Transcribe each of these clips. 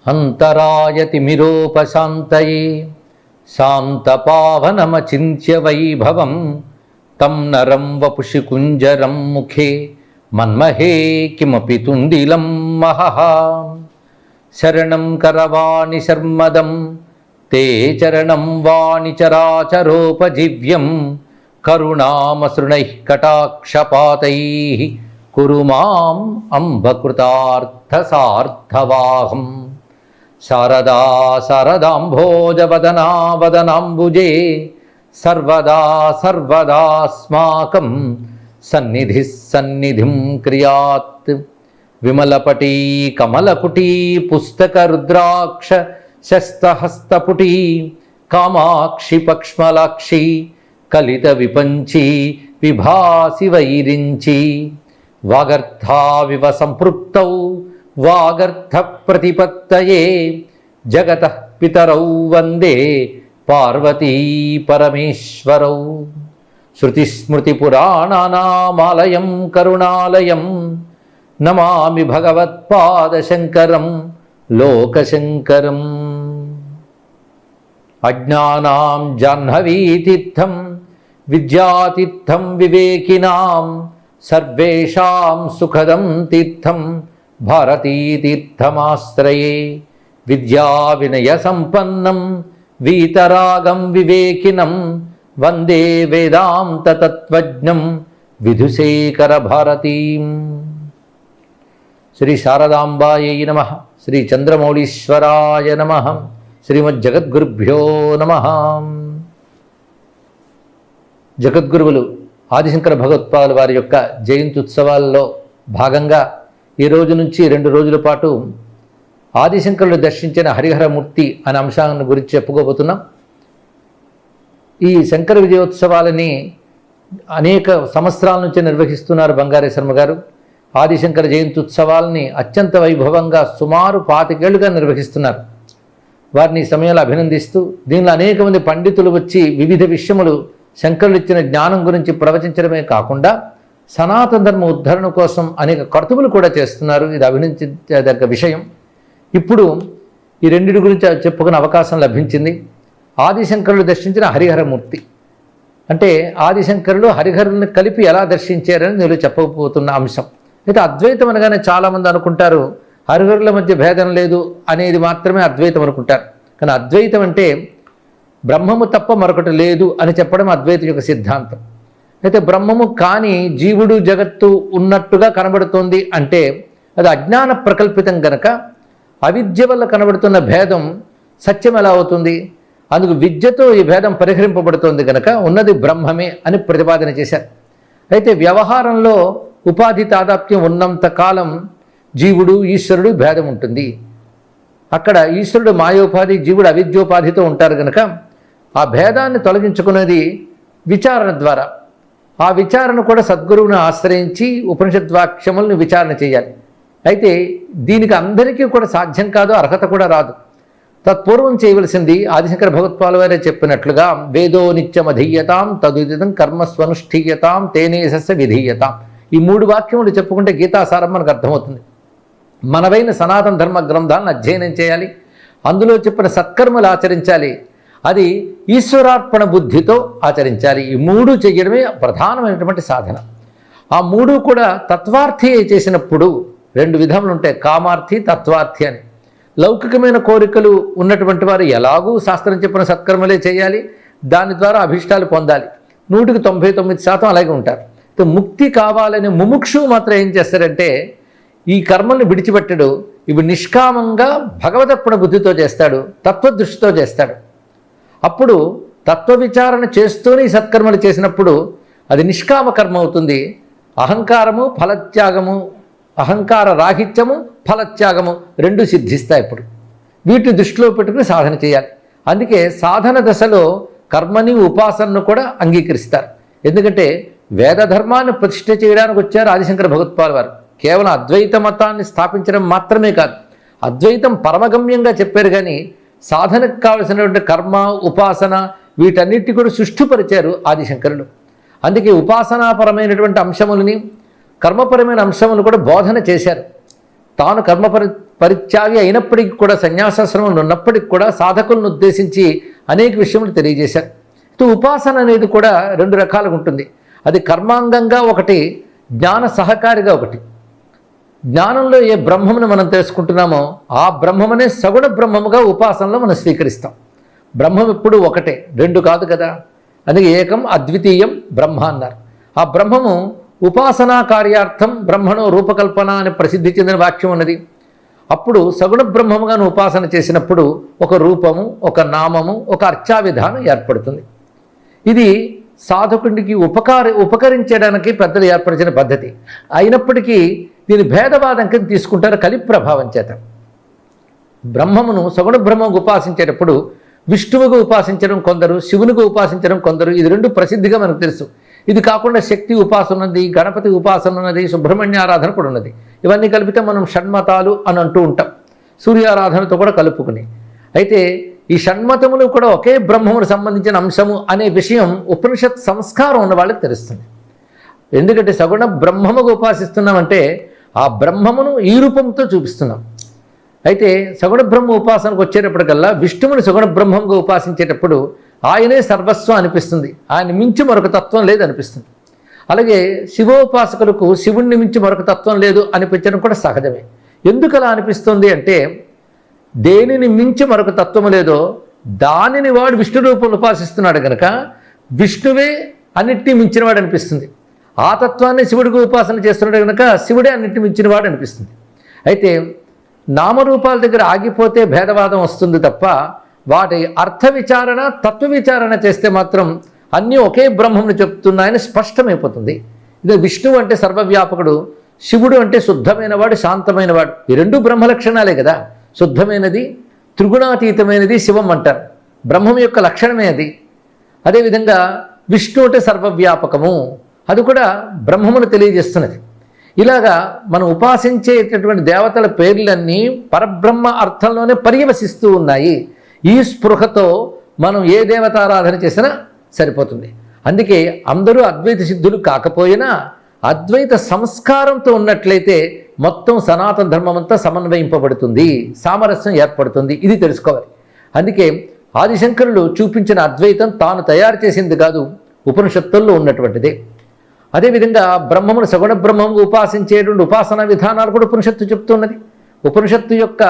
అంతరాయతిమిరోపశాంతయే శాంతపావనమచింత్య వైభవం తం నరం వపుషి కుంజరం ముఖే మన్మహే కిమపి తుండిలం మహః. శరణం కరవాణి శర్మదం తే చరణం వాణి చరాచరోపజీవ్యం కరుణామసృణైః కటాక్షపాతైః కురు మాం అంబకృతార్థసార్థవాహం. శారదా శారదాంభోజవదనా వదనాంబుజే సర్వదా సర్వదాస్మాకం సన్నిధిః సన్నిధిం క్రియాత్. విమలపటీ కమలపుటీ పుస్తకరుద్రాక్ష శస్తహస్తపుటీ కామాక్షి పక్ష్మలాక్షి కలిత విపంచి విభాసి వైరించి వాగర్థావివ సంపృక్తౌ వాగర్థ ప్రతిపత్తయే జగతః పితరౌ వందే పార్వతీ పరమేశ్వరౌ. శృతిస్మృతిపురాణానామాలయం కరుణాలయం నమామి భగవత్పాదశంకరం లోకశంకరం. అజ్ఞానాం జాహ్నవీతీర్థం విద్యాతీర్థం వివేకినాం సర్వేషాం సుఖదం తీర్థం భారతీతీర్థమాశ్రయే. విద్యా వినయ సంపన్నం వీతరాగం వివేకినం వందే వేదాంత తత్వజ్ఞం విధుశేఖర భారతీం. శ్రీ శారదాంబాయై నమః. శ్రీ చంద్రమౌళీశ్వరాయ నమః. శ్రీమజ్జగద్గురుభ్యో నమః. జగద్గురువులు ఆదిశంకర భగవత్పాదుల వారి యొక్క జయంతి ఉత్సవాల్లో భాగంగా ఈ రోజు నుంచి 2 రోజుల పాటు ఆదిశంకరులు దర్శించిన హరిహరమూర్తి అనే అంశాన్ని గురించి చెప్పుకోబోతున్నాం. ఈ శంకర విజయోత్సవాలని అనేక సంవత్సరాల నుంచి నిర్వహిస్తున్నారు బంగారే శర్మ గారు. ఆదిశంకర జయంతి ఉత్సవాలని అత్యంత వైభవంగా సుమారు 25 ఏళ్లుగా నిర్వహిస్తున్నారు. వారిని ఈ సమయంలో అభినందిస్తూ దీనిలో అనేక మంది పండితులు వచ్చి వివిధ విషయములు శంకరులు ఇచ్చిన జ్ఞానం గురించి ప్రవచించడమే కాకుండా సనాతన ధర్మ ఉద్ధరణ కోసం అనేక కర్తువులు కూడా చేస్తున్నారు. ఇది అభినందించదగ్గ విషయం. ఇప్పుడు ఈ రెండింటి గురించి చెప్పుకునే అవకాశం లభించింది. ఆదిశంకరులు దర్శించిన హరిహరమూర్తి అంటే ఆదిశంకరులు హరిహరుల్ని కలిపి ఎలా దర్శించారని నేను చెప్పబోతున్న అంశం. అయితే అద్వైతం అనగానే చాలామంది అనుకుంటారు హరిహరుల మధ్య భేదం లేదు అనేది మాత్రమే అద్వైతం అనుకుంటారు. కానీ అద్వైతం అంటే బ్రహ్మము తప్ప మరొకటి లేదు అని చెప్పడం అద్వైతం యొక్క సిద్ధాంతం. అయితే బ్రహ్మము కానీ జీవుడు జగత్తు ఉన్నట్టుగా కనబడుతోంది అంటే అది అజ్ఞాన ప్రకల్పితం గనక అవిద్య వల్ల కనబడుతున్న భేదం సత్యం ఎలా అవుతుంది? అందుకు విద్యతో ఈ భేదం పరిహరింపబడుతోంది గనక ఉన్నది బ్రహ్మమే అని ప్రతిపాదన చేశారు. అయితే వ్యవహారంలో ఉపాధి తాదాప్యం ఉన్నంత కాలం జీవుడు ఈశ్వరుడు భేదం ఉంటుంది. అక్కడ ఈశ్వరుడు మాయోపాధి, జీవుడు అవిద్యోపాధితో ఉంటారు కనుక ఆ భేదాన్ని తొలగించుకునేది విచారణ ద్వారా. ఆ విచారణ కూడా సద్గురువుని ఆశ్రయించి ఉపనిషద్వాక్యములను విచారణ చేయాలి. అయితే దీనికి అందరికీ కూడా సాధ్యం కాదు, అర్హత కూడా రాదు. తత్పూర్వం చేయవలసింది ఆదిశంకర భగవత్పాదుల వారే చెప్పినట్లుగా వేదో నిత్యమధీయతాం తదుదితం కర్మస్వనుష్ఠీయతాం తేనేసస్య విధీయతాం. ఈ 3 వాక్యములు చెప్పుకుంటే గీతాసారం మనకు అర్థమవుతుంది. మనవైన సనాతన ధర్మ గ్రంథాలను అధ్యయనం చేయాలి, అందులో చెప్పిన సత్కర్మలు ఆచరించాలి, అది ఈశ్వరార్పణ బుద్ధితో ఆచరించాలి. ఈ 3 చేయడమే ప్రధానమైనటువంటి సాధన. ఆ 3 కూడా తత్వార్థి చేసినప్పుడు 2 విధములు ఉంటాయి, కామార్థి తత్వార్థి అని. లౌకికమైన కోరికలు ఉన్నటువంటి వారు ఎలాగూ శాస్త్రం చెప్పిన సత్కర్మలే చేయాలి, దాని ద్వారా అభిష్టాలు పొందాలి. 100కి 99% అలాగే ఉంటారు. ముక్తి కావాలని ముముక్షు మాత్రం ఏం చేస్తారంటే ఈ కర్మల్ని విడిచిపెట్టడు, ఇవి నిష్కామంగా భగవదర్పణ బుద్ధితో చేస్తాడు, తత్వదృష్టితో చేస్తాడు. అప్పుడు తత్వ విచారణ చేస్తూనే ఈ సత్కర్మలు చేసినప్పుడు అది నిష్కామ కర్మ అవుతుంది. అహంకారము ఫలత్యాగము, అహంకార రాహిత్యము ఫలత్యాగము 2 సిద్ధిస్తాయి. ఇప్పుడు వీటిని దృష్టిలో పెట్టుకుని సాధన చేయాలి. అందుకే సాధన దశలో కర్మని ఉపాసనను కూడా అంగీకరిస్తారు. ఎందుకంటే వేద ధర్మాన్ని ప్రతిష్ఠ చేయడానికి వచ్చారు ఆదిశంకర భగవత్పాదుల వారు. కేవలం అద్వైత మతాన్ని స్థాపించడం మాత్రమే కాదు, అద్వైతం పరమగమ్యంగా చెప్పారు. కానీ సాధనకు కావలసినటువంటి కర్మ ఉపాసన వీటన్నిటి కూడా సృష్టిపరిచారు ఆదిశంకరులు. అందుకే ఉపాసనాపరమైనటువంటి అంశములని కర్మపరమైన అంశములు కూడా బోధన చేశారు. తాను పరిత్యాగి అయినప్పటికీ కూడా, సన్యాసాశ్రమంలో ఉన్నప్పటికీ కూడా సాధకులను ఉద్దేశించి అనేక విషయములు తెలియజేశారు. ఉపాసన అనేది కూడా రెండు రకాలుగా ఉంటుంది. అది కర్మాంగంగా ఒకటి, జ్ఞాన సహకారిగా ఒకటి. జ్ఞానంలో ఏ బ్రహ్మమును మనం తెలుసుకుంటున్నామో ఆ బ్రహ్మమనే సగుణ బ్రహ్మముగా ఉపాసనలో మనం స్వీకరిస్తాం. బ్రహ్మం ఎప్పుడు ఒకటే, రెండు కాదు కదా. అందుకే ఏకం అద్వితీయం బ్రహ్మ అన్నారు. ఆ బ్రహ్మము ఉపాసనా కార్యార్థం బ్రహ్మణో రూపకల్పన అని ప్రసిద్ధి చెందిన వాక్యం ఉన్నది. అప్పుడు సగుణ బ్రహ్మముగా ఉపాసన చేసినప్పుడు ఒక రూపము, ఒక నామము, ఒక అర్చా విధానం ఏర్పడుతుంది. ఇది సాధకుడికి ఉపకరించడానికి పెద్దలు ఏర్పరిచిన పద్ధతి. అయినప్పటికీ దీని భేదవాదం కింద తీసుకుంటారు కలి ప్రభావం చేత. బ్రహ్మమును సగుణ బ్రహ్మకు ఉపాసించేటప్పుడు విష్ణువుగా ఉపాసించడం కొందరు, శివునిగా ఉపాసించడం కొందరు. ఇది రెండు ప్రసిద్ధిగా మనకు తెలుసు. ఇది కాకుండా శక్తి ఉపాసన ఉన్నది, గణపతి ఉపాసన ఉన్నది, సుబ్రహ్మణ్య ఆరాధన కూడా ఉన్నది. ఇవన్నీ కలిపితే మనం షణ్మతాలు అని అంటూ ఉంటాం, సూర్యారాధనతో కూడా కలుపుకుని. అయితే ఈ షణ్మతములు కూడా ఒకే బ్రహ్మమును సంబంధించిన అంశము అనే విషయం ఉపనిషత్ సంస్కారం ఉన్న వాళ్ళకి తెలుస్తుంది. ఎందుకంటే సగుణ బ్రహ్మముగా ఉపాసిస్తున్నామంటే ఆ బ్రహ్మమును ఈ రూపంతో చూపిస్తున్నాం. అయితే సగుణ బ్రహ్మ ఉపాసనకు వచ్చేటప్పటికల్లా విష్ణువుని సగుణ బ్రహ్మంగా ఉపాసించేటప్పుడు ఆయనే సర్వస్వం అనిపిస్తుంది, ఆయన మించి మరొక తత్వం లేదు అనిపిస్తుంది. అలాగే శివోపాసకులకు శివుణ్ణి మించి మరొక తత్వం లేదు అనిపించడం కూడా సహజమే. ఎందుకు అలా అనిపిస్తుంది అంటే, దేనిని మించి మరొక తత్వము లేదో దానిని వాడు విష్ణు రూపంలో ఉపాసిస్తున్నాడు కనుక విష్ణువే అన్నిటినీ మించినవాడు అనిపిస్తుంది. ఆ తత్వాన్ని శివుడికి ఉపాసన చేస్తున్నాడు కనుక శివుడే అన్నిటిని మించినవాడు అనిపిస్తుంది. అయితే నామరూపాల దగ్గర ఆగిపోతే భేదవాదం వస్తుంది తప్ప, వాటి అర్థ విచారణ, తత్వ విచారణ చేస్తే మాత్రం అన్నీ ఒకే బ్రహ్మమును చెప్తున్నాయని స్పష్టమైపోతుంది. ఇది విష్ణువు అంటే సర్వవ్యాపకుడు, శివుడు అంటే శుద్ధమైనవాడు, శాంతమైనవాడు. ఈ రెండు బ్రహ్మ లక్షణాలే కదా. శుద్ధమైనది, త్రిగుణాతీతమైనది శివం అంటారు. బ్రహ్మం యొక్క లక్షణమే అది. అదేవిధంగా విష్ణు అంటే సర్వవ్యాపకము, అది కూడా బ్రహ్మమును తెలియజేస్తున్నది. ఇలాగా మనం ఉపాసించేటటువంటి దేవతల పేర్లన్నీ పరబ్రహ్మ అర్థంలోనే పర్యవసిస్తూ ఉన్నాయి. ఈ స్పృహతో మనం ఏ దేవతారాధన చేసినా సరిపోతుంది. అందుకే అందరూ అద్వైత సిద్ధులు కాకపోయినా అద్వైత సంస్కారంతో ఉన్నట్లయితే మొత్తం సనాతన ధర్మం అంతా సమన్వయింపబడుతుంది, సామరస్యం ఏర్పడుతుంది. ఇది తెలుసుకోవాలి. అందుకే ఆదిశంకరులు చూపించిన అద్వైతం తాను తయారు చేసింది కాదు, ఉపనిషత్తుల్లో ఉన్నటువంటిదే. అదేవిధంగా బ్రహ్మమును సగుణ బ్రహ్మము ఉపాసించేటువంటి ఉపాసనా విధానాలు కూడా ఉపనిషత్తు చెప్తున్నది. ఉపనిషత్తు యొక్క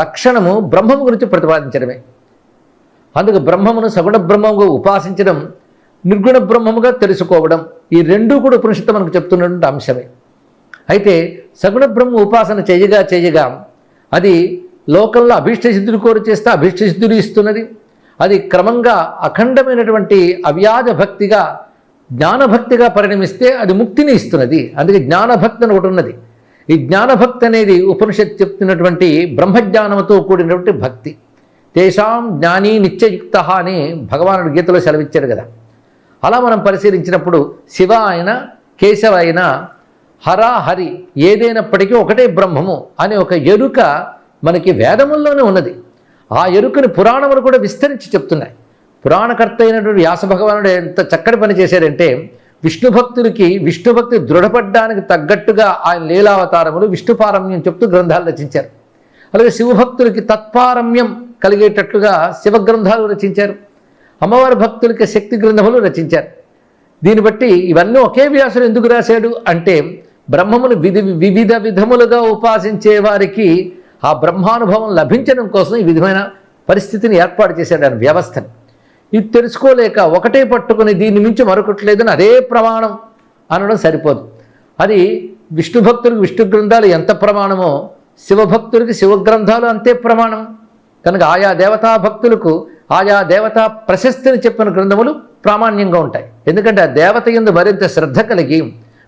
లక్షణము బ్రహ్మము గురించి ప్రతిపాదించడమే. అందుకు బ్రహ్మమును సగుణ బ్రహ్మముగా ఉపాసించడం, నిర్గుణ బ్రహ్మముగా తెలుసుకోవడం, ఈ రెండూ కూడా ఉపనిషత్తు మనకు చెప్తున్నటువంటి అంశమే. అయితే సగుణ బ్రహ్మ ఉపాసన చేయగా అది లోకంలో అభీష్ట సిద్ధులు కోరి చేస్తే అభీష్ట సిద్ధులు ఇస్తున్నది. అది క్రమంగా అఖండమైనటువంటి అవ్యాజ భక్తిగా, జ్ఞానభక్తిగా పరిణమిస్తే అది ముక్తిని ఇస్తున్నది. అందుకే జ్ఞానభక్తి అని ఒకటి ఉన్నది. ఈ జ్ఞానభక్తి అనేది ఉపనిషత్తు చెప్తున్నటువంటి బ్రహ్మజ్ఞానంతో కూడినటువంటి భక్తి. తేషాం జ్ఞానీ నిత్యయుక్త అని భగవానుడు గీతలో సెలవిచ్చారు కదా. అలా మనం పరిశీలించినప్పుడు శివ అయినా కేశవ అయినా హర హరి ఏదైనప్పటికీ ఒకటే బ్రహ్మము అనే ఒక ఎరుక మనకి వేదముల్లోనే ఉన్నది. ఆ ఎరుకని పురాణములు కూడా విస్తరించి చెప్తున్నాయి. పురాణకర్త అయినటువంటి వ్యాస భగవానుడు ఎంత చక్కటి పని చేశారంటే, విష్ణు భక్తులకి విష్ణుభక్తి దృఢపడ్డానికి తగ్గట్టుగా ఆయన లీలావతారములు విష్ణుపారమ్యం చెప్తూ గ్రంథాలు రచించారు. అలాగే శివభక్తులకి తత్పారమ్యం కలిగేటట్లుగా శివ గ్రంథాలు రచించారు. అమ్మవారి భక్తులకి శక్తి గ్రంథములు రచించారు. దీన్ని బట్టి ఇవన్నీ ఒకే వ్యాసుడు ఎందుకు రాశాడు అంటే, బ్రహ్మమును వివిధ విధములుగా ఉపాసించే వారికి ఆ బ్రహ్మానుభవం లభించడం కోసం ఈ విధమైన పరిస్థితిని ఏర్పాటు చేశాడు ఆయన వ్యవస్థని. ఇది తెలుసుకోలేక ఒకటే పట్టుకుని దీన్ని మించి మరొకటి లేదని అదే ప్రమాణం అనడం సరిపోదు. అది విష్ణు భక్తులకు విష్ణు గ్రంథాలు ఎంత ప్రమాణమో శివభక్తులకి శివ గ్రంథాలు అంతే ప్రమాణం. కనుక ఆయా దేవతా భక్తులకు ఆయా దేవతా ప్రశస్తిని చెప్పిన గ్రంథములు ప్రామాణ్యంగా ఉంటాయి. ఎందుకంటే ఆ దేవత యందు మరింత శ్రద్ధ కలిగి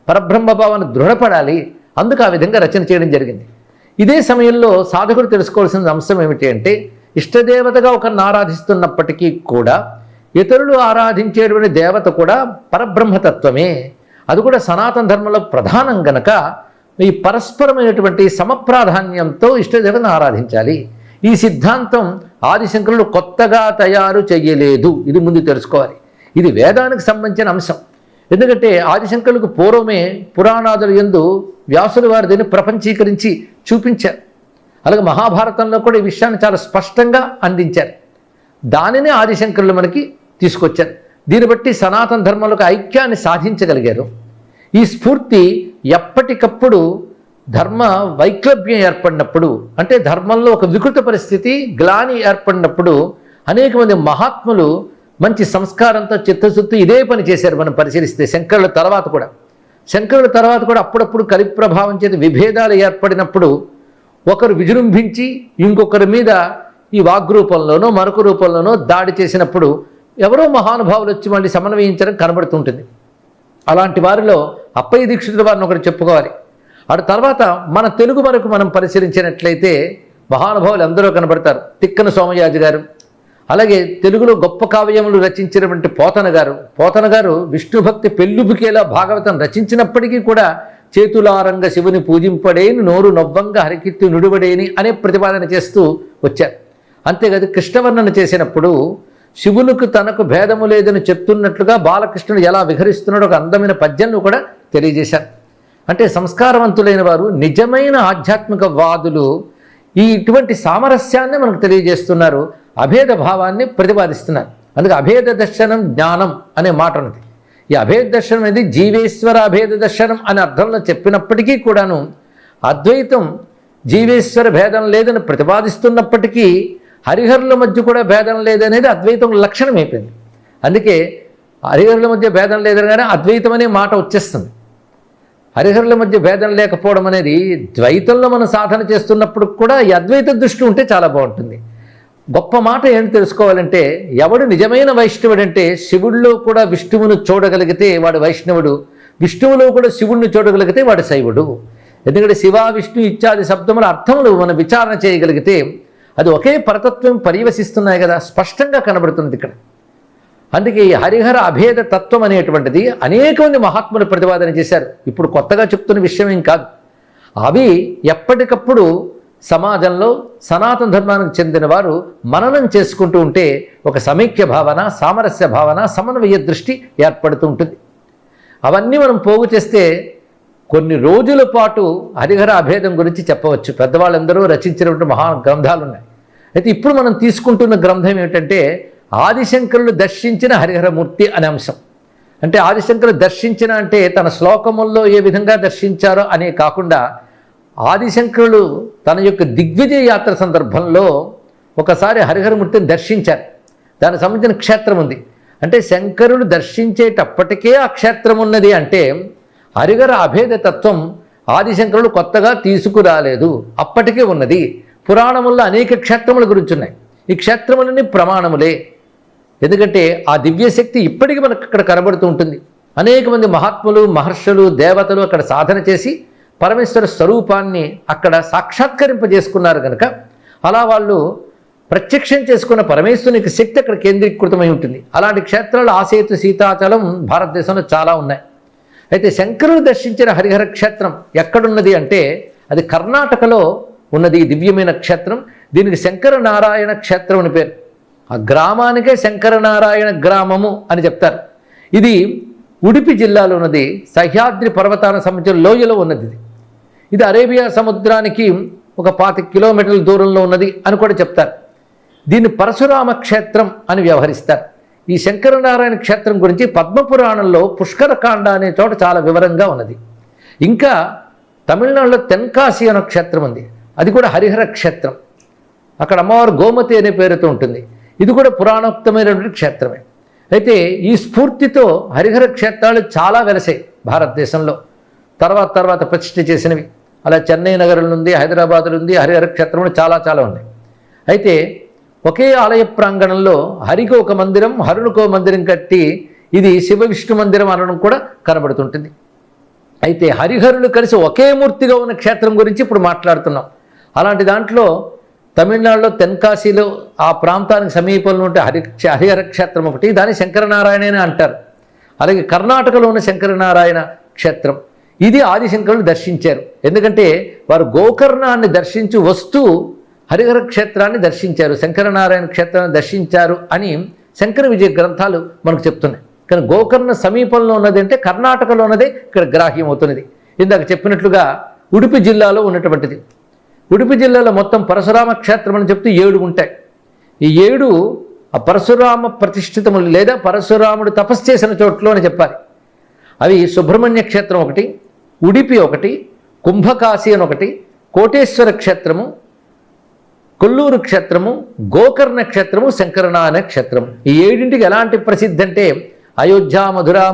పరబ్రహ్మ భావాన్ని దృఢపడాలి. అందుకు ఆ విధంగా రచన చేయడం జరిగింది. ఇదే సమయంలో సాధకుడు తెలుసుకోవాల్సిన అంశం ఏమిటి అంటే, ఇష్టదేవతగా ఒకరిని ఆరాధిస్తున్నప్పటికీ కూడా ఇతరులు ఆరాధించేటువంటి దేవత కూడా పరబ్రహ్మతత్వమే. అది కూడా సనాతన ధర్మంలో ప్రధానం గనక ఈ పరస్పరమైనటువంటి సమప్రాధాన్యంతో ఇష్టదేవతను ఆరాధించాలి. ఈ సిద్ధాంతం ఆదిశంకరులు కొత్తగా తయారు చేయలేదు. ఇది ముందు తెలుసుకోవాలి. ఇది వేదానికి సంబంధించిన అంశం. ఎందుకంటే ఆదిశంకరులకు పూర్వమే పురాణాదుల యందు వ్యాసుల వారు దీన్ని ప్రపంచీకరించి చూపించారు. అలాగే మహాభారతంలో కూడా ఈ విషయాన్ని చాలా స్పష్టంగా అందించారు. దానినే ఆదిశంకరులు మనకి తీసుకొచ్చారు. దీన్ని బట్టి సనాతన ధర్మంలోకి ఐక్యాన్ని సాధించగలిగారు. ఈ స్ఫూర్తి ఎప్పటికప్పుడు ధర్మ వైక్లభ్యం ఏర్పడినప్పుడు, అంటే ధర్మంలో ఒక వికృత పరిస్థితి గ్లాని ఏర్పడినప్పుడు అనేక మంది మహాత్ములు మంచి సంస్కారంతో చిత్తశుద్ధి ఇదే పని చేశారు. మనం పరిశీలిస్తే శంకరుల తర్వాత కూడా అప్పుడప్పుడు కలి ప్రభావం చేత విభేదాలు ఏర్పడినప్పుడు ఒకరు విజృంభించి ఇంకొకరి మీద ఈ వాగ్రూపంలోనో మరొక రూపంలోనో దాడి చేసినప్పుడు ఎవరో మహానుభావులు వచ్చి మళ్ళీ సమన్వయించడం కనబడుతుంటుంది. అలాంటి వారిలో అప్పయ్య దీక్షితుల వారిని ఒకరు చెప్పుకోవాలి. ఆ తర్వాత మన తెలుగు వరకు మనం పరిశీలించినట్లయితే మహానుభావులు ఎందరో కనబడతారు. తిక్కన సోమయాజి గారు, అలాగే తెలుగులో గొప్ప కావ్యములు రచించినటువంటి పోతన గారు విష్ణుభక్తి పెళ్ళుబుకేలా భాగవతం రచించినప్పటికీ కూడా చేతులారంగ శివుని పూజింపడేని నోరు నొవ్వంగా హరికీర్తి నుడివడేని అనే ప్రతిపాదన చేస్తూ వచ్చారు. అంతేకాదు కృష్ణవర్ణన చేసినప్పుడు శివునికి తనకు భేదము లేదని చెప్తున్నట్లుగా బాలకృష్ణుడు ఎలా విహరిస్తున్నాడో ఒక అందమైన పద్యాన్ని కూడా తెలియజేశారు. అంటే సంస్కారవంతులైన వారు, నిజమైన ఆధ్యాత్మిక వాదులు ఇటువంటి సామరస్యాన్ని మనకు తెలియజేస్తున్నారు, అభేద భావాన్ని ప్రతిపాదిస్తున్నారు. అందుకే అభేద దర్శనం జ్ఞానం అనే మాట ఉన్నది. ఈ అభేద దర్శనం అనేది జీవేశ్వర అభేద దర్శనం అనే అర్థంలో చెప్పినప్పటికీ కూడాను అద్వైతం జీవేశ్వర భేదం లేదని ప్రతిపాదిస్తున్నప్పటికీ హరిహరుల మధ్య కూడా భేదం లేదనేది అద్వైతం లక్షణం అయిపోయింది. అందుకే హరిహరుల మధ్య భేదం లేదనగానే అద్వైతం అనే మాట వచ్చేస్తుంది. హరిహరుల మధ్య భేదం లేకపోవడం అనేది ద్వైతంలో మనం సాధన చేస్తున్నప్పుడు కూడా ఈ అద్వైత దృష్టి ఉంటే చాలా బాగుంటుంది. గొప్ప మాట ఏంటి తెలుసుకోవాలంటే, ఎవడు నిజమైన వైష్ణవుడు అంటే శివుడిలో కూడా విష్ణువును చూడగలిగితే వాడు వైష్ణవుడు, విష్ణువులో కూడా శివుడిని చూడగలిగితే వాడు శైవుడు. ఎందుకంటే శివ విష్ణు ఇత్యాది శబ్దముల అర్థములు మనం విచారణ చేయగలిగితే అది ఒకే పరతత్వం పర్యవసిస్తున్నాయి కదా, స్పష్టంగా కనబడుతుంది ఇక్కడ. అందుకే ఈ హరిహర అభేద తత్వం అనేటువంటిది అనేక మంది మహాత్ములు ప్రతిపాదన చేశారు. ఇప్పుడు కొత్తగా చెప్తున్న విషయం ఏం కాదు. అవి ఎప్పటికప్పుడు సమాజంలో సనాతన ధర్మానికి చెందిన వారు మననం చేసుకుంటూ ఉంటే ఒక సమైక్య భావన, సామరస్య భావన, సమన్వయ దృష్టి ఏర్పడుతూ ఉంటుంది. అవన్నీ మనం పోగు చేస్తే కొన్ని రోజుల పాటు హరిహర అభేదం గురించి చెప్పవచ్చు. పెద్దవాళ్ళందరూ రచించినటువంటి మహా గ్రంథాలు ఉన్నాయి. అయితే ఇప్పుడు మనం తీసుకుంటున్న గ్రంథం ఏమిటంటే ఆదిశంకరులు దర్శించిన హరిహరమూర్తి అనే అంశం. అంటే ఆదిశంకరులు దర్శించిన అంటే తన శ్లోకముల్లో ఏ విధంగా దర్శించారో అనే కాకుండా ఆదిశంకరులు తన యొక్క దిగ్విజయ యాత్ర సందర్భంలో ఒకసారి హరిహరమూర్తిని దర్శించారు. దానికి సంబంధించిన క్షేత్రం ఉంది. అంటే శంకరులు దర్శించేటప్పటికే ఆ క్షేత్రం ఉన్నది అంటే హరిహర అభేద తత్వం ఆదిశంకరులు కొత్తగా తీసుకురాలేదు, అప్పటికే ఉన్నది. పురాణముల్లో అనేక క్షేత్రముల గురించి ఉన్నాయి. ఈ క్షేత్రములన్నీ ప్రమాణములే. ఎందుకంటే ఆ దివ్యశక్తి ఇప్పటికీ మనకు అక్కడ కనబడుతూ ఉంటుంది. అనేక మంది మహాత్ములు, మహర్షులు, దేవతలు అక్కడ సాధన చేసి పరమేశ్వర స్వరూపాన్ని అక్కడ సాక్షాత్కరింపజేసుకున్నారు కనుక అలా వాళ్ళు ప్రత్యక్షం చేసుకున్న పరమేశ్వరునికి శక్తి అక్కడ కేంద్రీకృతమై ఉంటుంది. అలాంటి క్షేత్రాలు ఆసేతు, సీతాచలం భారతదేశంలో చాలా ఉన్నాయి. అయితే శంకరులు దర్శించిన హరిహర క్షేత్రం ఎక్కడున్నది అంటే అది కర్ణాటకలో ఉన్నది. ఈ దివ్యమైన క్షేత్రం, దీనికి శంకరనారాయణ క్షేత్రం అని పేరు. ఆ గ్రామానికే శంకరనారాయణ గ్రామము అని చెప్తారు. ఇది ఉడిపి జిల్లాలో ఉన్నది. సహ్యాద్రి పర్వతాల సంబంధించిన లోయలో ఉన్నది. ఇది అరేబియా సముద్రానికి ఒక 25 కిలోమీటర్ల దూరంలో ఉన్నది అని కూడా చెప్తారు. దీన్ని పరశురామ క్షేత్రం అని వ్యవహరిస్తారు. ఈ శంకరనారాయణ క్షేత్రం గురించి పద్మపురాణంలో పుష్కరకాండ అనే చోట చాలా వివరంగా ఉన్నది. ఇంకా తమిళనాడులో తెన్కాశి అనే క్షేత్రం ఉంది. అది కూడా హరిహర క్షేత్రం. అక్కడ అమ్మవారు గోమతి అనే పేరుతో ఉంటుంది. ఇది కూడా పురాణోక్తమైనటువంటి క్షేత్రమే. అయితే ఈ స్ఫూర్తితో హరిహర క్షేత్రాలు చాలా వెలసాయి భారతదేశంలో. తర్వాత ప్రతిష్ఠ చేసినవి అలా చెన్నై నగరంలో ఉంది, హైదరాబాద్లో ఉంది. హరిహర క్షేత్రంలో చాలా ఉన్నాయి. అయితే ఒకే ఆలయ ప్రాంగణంలో హరికి ఒక మందిరం, హరునికో మందిరం కట్టి ఇది శివ విష్ణు మందిరం అనడం కూడా కనబడుతుంటుంది. అయితే హరిహరులు కలిసి ఒకే మూర్తిగా ఉన్న క్షేత్రం గురించి ఇప్పుడు మాట్లాడుతున్నాం. అలాంటి దాంట్లో తమిళనాడులో తెన్కాశీలో ఆ ప్రాంతానికి సమీపంలో ఉంటే హరిహర క్షేత్రం ఒకటి, దాన్ని శంకరనారాయణ అంటారు. అలాగే కర్ణాటకలో ఉన్న శంకరనారాయణ క్షేత్రం, ఇది ఆదిశంకరులు దర్శించారు. ఎందుకంటే వారు గోకర్ణాన్ని దర్శించి వస్తూ హరిహర క్షేత్రాన్ని దర్శించారు, శంకరనారాయణ క్షేత్రాన్ని దర్శించారు అని శంకర విజయ గ్రంథాలు మనకు చెప్తున్నాయి. కానీ గోకర్ణ సమీపంలో ఉన్నది అంటే కర్ణాటకలో ఉన్నదే ఇక్కడ గ్రాహ్యం అవుతున్నది. ఇందాక చెప్పినట్లుగా ఉడిపి జిల్లాలో ఉన్నటువంటిది. ఉడుపి జిల్లాలో మొత్తం పరశురామ క్షేత్రం అని చెప్తే 7 ఉంటాయి. ఈ 7 ఆ పరశురామ ప్రతిష్ఠితములు లేదా పరశురాముడు తపస్సు చేసిన చోట్లో అని చెప్పాలి. అవి సుబ్రహ్మణ్య క్షేత్రం ఒకటి, ఉడిపి ఒకటి, కుంభకాశి అని ఒకటి, కోటేశ్వర క్షేత్రము, కొల్లూరు క్షేత్రము, గోకర్ణ క్షేత్రము, శంకరనారాయణ క్షేత్రం. ఈ 7ంటికి ఎలాంటి ప్రసిద్ధి అంటే అయోధ్య, మధురా,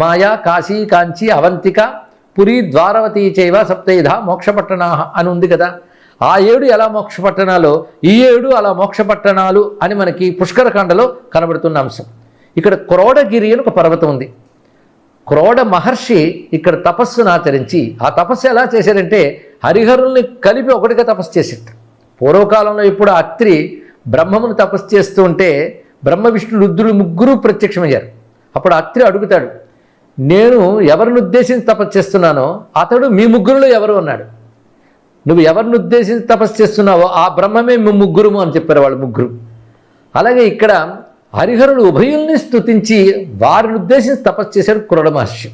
మాయా, కాశీ, కాంచి, అవంతిక, పురి, ద్వారవతి చైవ సప్తైధ మోక్షపట్టణా అని ఉంది కదా. ఆ 7 ఎలా మోక్షపట్టణాలో ఈ 7 అలా మోక్షపట్టణాలు అని మనకి పుష్కరకాండలో కనబడుతున్న అంశం. ఇక్కడ క్రోడగిరి అని ఒక పర్వతం ఉంది. క్రోడ మహర్షి ఇక్కడ తపస్సును ఆచరించి, ఆ తపస్సు ఎలా చేశారంటే హరిహరుల్ని కలిపి ఒకటిగా తపస్సు చేశారు. పూర్వకాలంలో ఇప్పుడు అత్రి బ్రహ్మమును తపస్సు చేస్తూ ఉంటే బ్రహ్మ, విష్ణు, రుద్రులు ముగ్గురు ప్రత్యక్షమయ్యారు. అప్పుడు అత్రి అడుగుతాడు, నేను ఎవరిని ఉద్దేశించి తపస్సు చేస్తున్నానో అతడు మీ ముగ్గురులో ఎవరు అన్నాడు. నువ్వు ఎవరిని ఉద్దేశించి తపస్సు చేస్తున్నావో ఆ బ్రహ్మమే మీ ముగ్గురుము అని చెప్పారు వాళ్ళు ముగ్గురు. అలాగే ఇక్కడ హరిహరుడు ఉభయుల్ని స్తుతించి వారిని ఉద్దేశించి తపస్సు చేశాడు క్రోడ మహర్షి.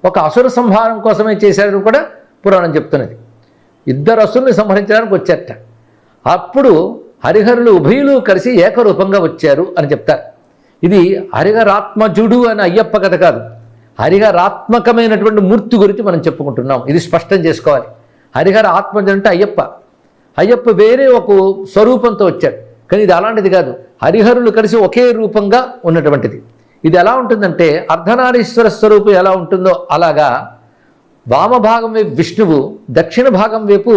ఒక అసుర సంహారం కోసమే చేశాడని కూడా పురాణం చెప్తున్నది. 2 అసురుల్ని సంహరించడానికి వచ్చారట. అప్పుడు హరిహరులు ఉభయులు కలిసి ఏకరూపంగా వచ్చారు అని చెప్తారు. ఇది హరిహరాత్మజుడు అని అయ్యప్ప కథ కాదు, హరిహరాత్మకమైనటువంటి మూర్తి గురించి మనం చెప్పుకుంటున్నాం. ఇది స్పష్టం చేసుకోవాలి. హరిహర ఆత్మజుడు అంటే అయ్యప్ప వేరే ఒక స్వరూపంతో వచ్చాడు, కానీ ఇది అలాంటిది కాదు. హరిహరులు కలిసి ఒకే రూపంగా ఉన్నటువంటిది. ఇది ఎలా ఉంటుందంటే అర్ధనారీశ్వర స్వరూపం ఎలా ఉంటుందో అలాగా వామభాగం వైపు విష్ణువు, దక్షిణ భాగం వైపు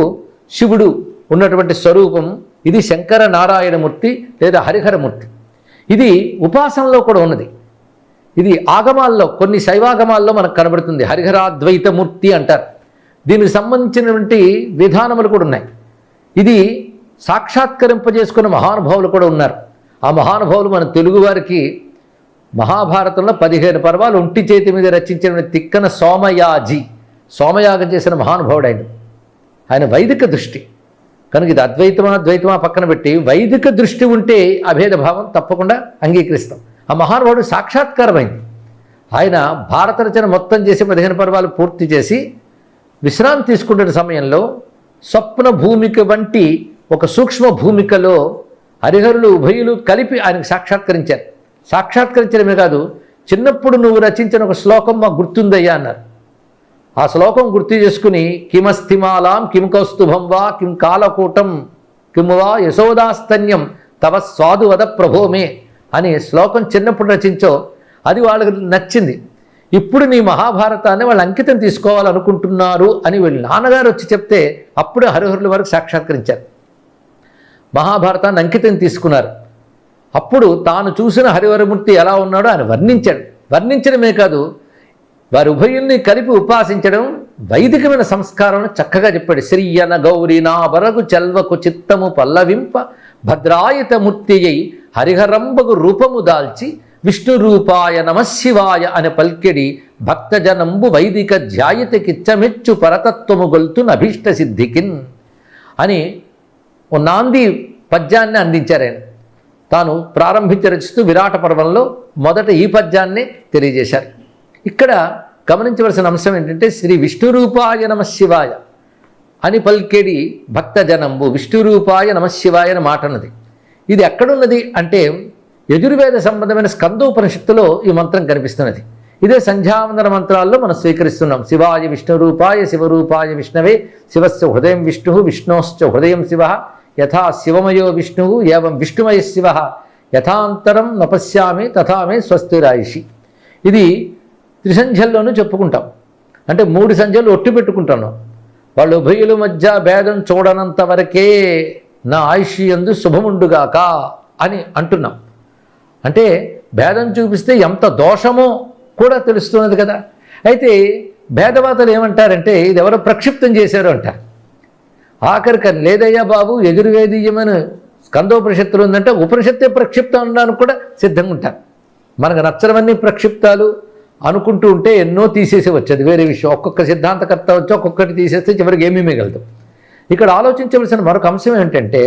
శివుడు ఉన్నటువంటి స్వరూపం. ఇది శంకర నారాయణమూర్తి లేదా హరిహరమూర్తి. ఇది ఉపాసనలో కూడా ఉన్నది. ఇది ఆగమాల్లో, కొన్ని శైవాగమాల్లో మనకు కనబడుతుంది. హరిహరాద్వైతమూర్తి అంటారు. దీనికి సంబంధించినటువంటి విధానములు కూడా ఉన్నాయి. ఇది సాక్షాత్కరింపజేసుకున్న మహానుభావులు కూడా ఉన్నారు. ఆ మహానుభావులు మన తెలుగువారికి మహాభారతంలో 15 పర్వాలు ఒంటి చేతి మీద రచించిన తిక్కన సోమయాగం చేసిన మహానుభావుడు ఆయన వైదిక దృష్టి. కనుక ఇది ద్వైతమా పక్కన పెట్టి వైదిక దృష్టి ఉంటే అభేదభావం తప్పకుండా అంగీకరిస్తాం. ఆ మహానుభావుడు సాక్షాత్కారమైంది. ఆయన భారత రచన మొత్తం చేసి 15 పర్వాలు పూర్తి చేసి విశ్రాంతి తీసుకుంటున్న సమయంలో స్వప్న భూమిక వంటి ఒక సూక్ష్మ భూమికలో హరిహరులు ఉభయులు కలిపి ఆయనకు సాక్షాత్కరించారు. సాక్షాత్కరించడమే కాదు, చిన్నప్పుడు నువ్వు రచించిన ఒక శ్లోకం మాకు గుర్తుందయ్యా అన్నారు. ఆ శ్లోకం గుర్తు చేసుకుని కిమస్థిమాలాం కిం కౌస్తుభం వా కిం కాలకూటం కిం వా యశోదాస్తన్యం తవ స్వాదువద ప్రభోమే అని శ్లోకం చిన్నప్పుడు రచించో అది వాళ్ళకి నచ్చింది. ఇప్పుడు నీ మహాభారతాన్ని వాళ్ళు అంకితం తీసుకోవాలనుకుంటున్నారు అని వీళ్ళ నాన్నగారు వచ్చి చెప్తే అప్పుడు హరిహరుల వరకు సాక్షాత్కరించారు. మహాభారతాన్ని అంకితం తీసుకున్నారు. అప్పుడు తాను చూసిన హరిహరమూర్తి ఎలా ఉన్నాడో ఆయన వర్ణించాడు. వర్ణించడమే కాదు, వారి ఉభయుల్ని కలిపి ఉపాసించడం వైదికమైన సంస్కారం చక్కగా చెప్పాడు. శ్రీయన గౌరీ నా బరగు చెల్వకు చిత్తము పల్లవింప భద్రాయతమూర్తి అయి హరిహరంబగు రూపము దాల్చి విష్ణు రూపాయ నమశివాయ అని పల్కెడి భక్తజనంబు వైదిక ధ్యాయతకిచ్చమెచ్చు పరతత్వము గొల్తున అభీష్ట సిద్ధికిన్ అని ఓ నాంది పద్యాన్ని అందించారు ఆయన. తాను ప్రారంభించి రచిస్తూ విరాట పర్వంలో మొదట ఈ పద్యాన్ని తెలియజేశారు. ఇక్కడ గమనించవలసిన అంశం ఏంటంటే శ్రీ విష్ణురూపాయ నమశివాయ అని పల్కెడి భక్తజనంబు విష్ణురూపాయ నమశివాయ అని మాట ఉన్నది. ఇది ఎక్కడున్నది అంటే యజుర్వేద సంబంధమైన స్కందోపనిషత్తులో ఈ మంత్రం కనిపిస్తున్నది. ఇదే సంధ్యావందన మంత్రాల్లో మనం స్వీకరిస్తున్నాం. శివాయ విష్ణురూపాయ శివరూపాయ విష్ణవే శివస్య హృదయం విష్ణు విష్ణోశ్చ హృదయం శివ యథా శివమయో విష్ణు ఏవం విష్ణుమయ శివ యథాంతరం నపశ్యామి తథా మే స్వస్తిరాయిషి. ఇది త్రిసంధ్యల్లోనూ చెప్పుకుంటాం. అంటే 3 సంధ్యలు ఒట్టి పెట్టుకుంటాను. వాళ్ళు ఉభయుల మధ్య భేదం చూడనంత వరకే నా ఆయుష్ యందు శుభముండుగాక అని అంటున్నాం. అంటే భేదం చూపిస్తే ఎంత దోషమో కూడా తెలుస్తున్నది కదా. అయితే భేదవాతలు ఏమంటారంటే ఇది ఎవరో ప్రక్షిప్తం చేశారు అంటారు. ఆఖరికి లేదయ్యా బాబు యజుర్వేదీయమైన స్కందోపనిషత్తులు ఉందంటే ఉపనిషత్తే ప్రక్షిప్తం అనడానికి కూడా సిద్ధంగా ఉంటారు. మనకు నచ్చనివన్నీ ప్రక్షిప్తాలు అనుకుంటూ ఉంటే ఎన్నో తీసేసి వచ్చేది వేరే విషయం. ఒక్కొక్క సిద్ధాంతకర్త వచ్చి ఒక్కొక్కటి తీసేస్తే చివరికి ఏమీ మిగలదు. ఇక్కడ ఆలోచించవలసిన మరొక అంశం ఏంటంటే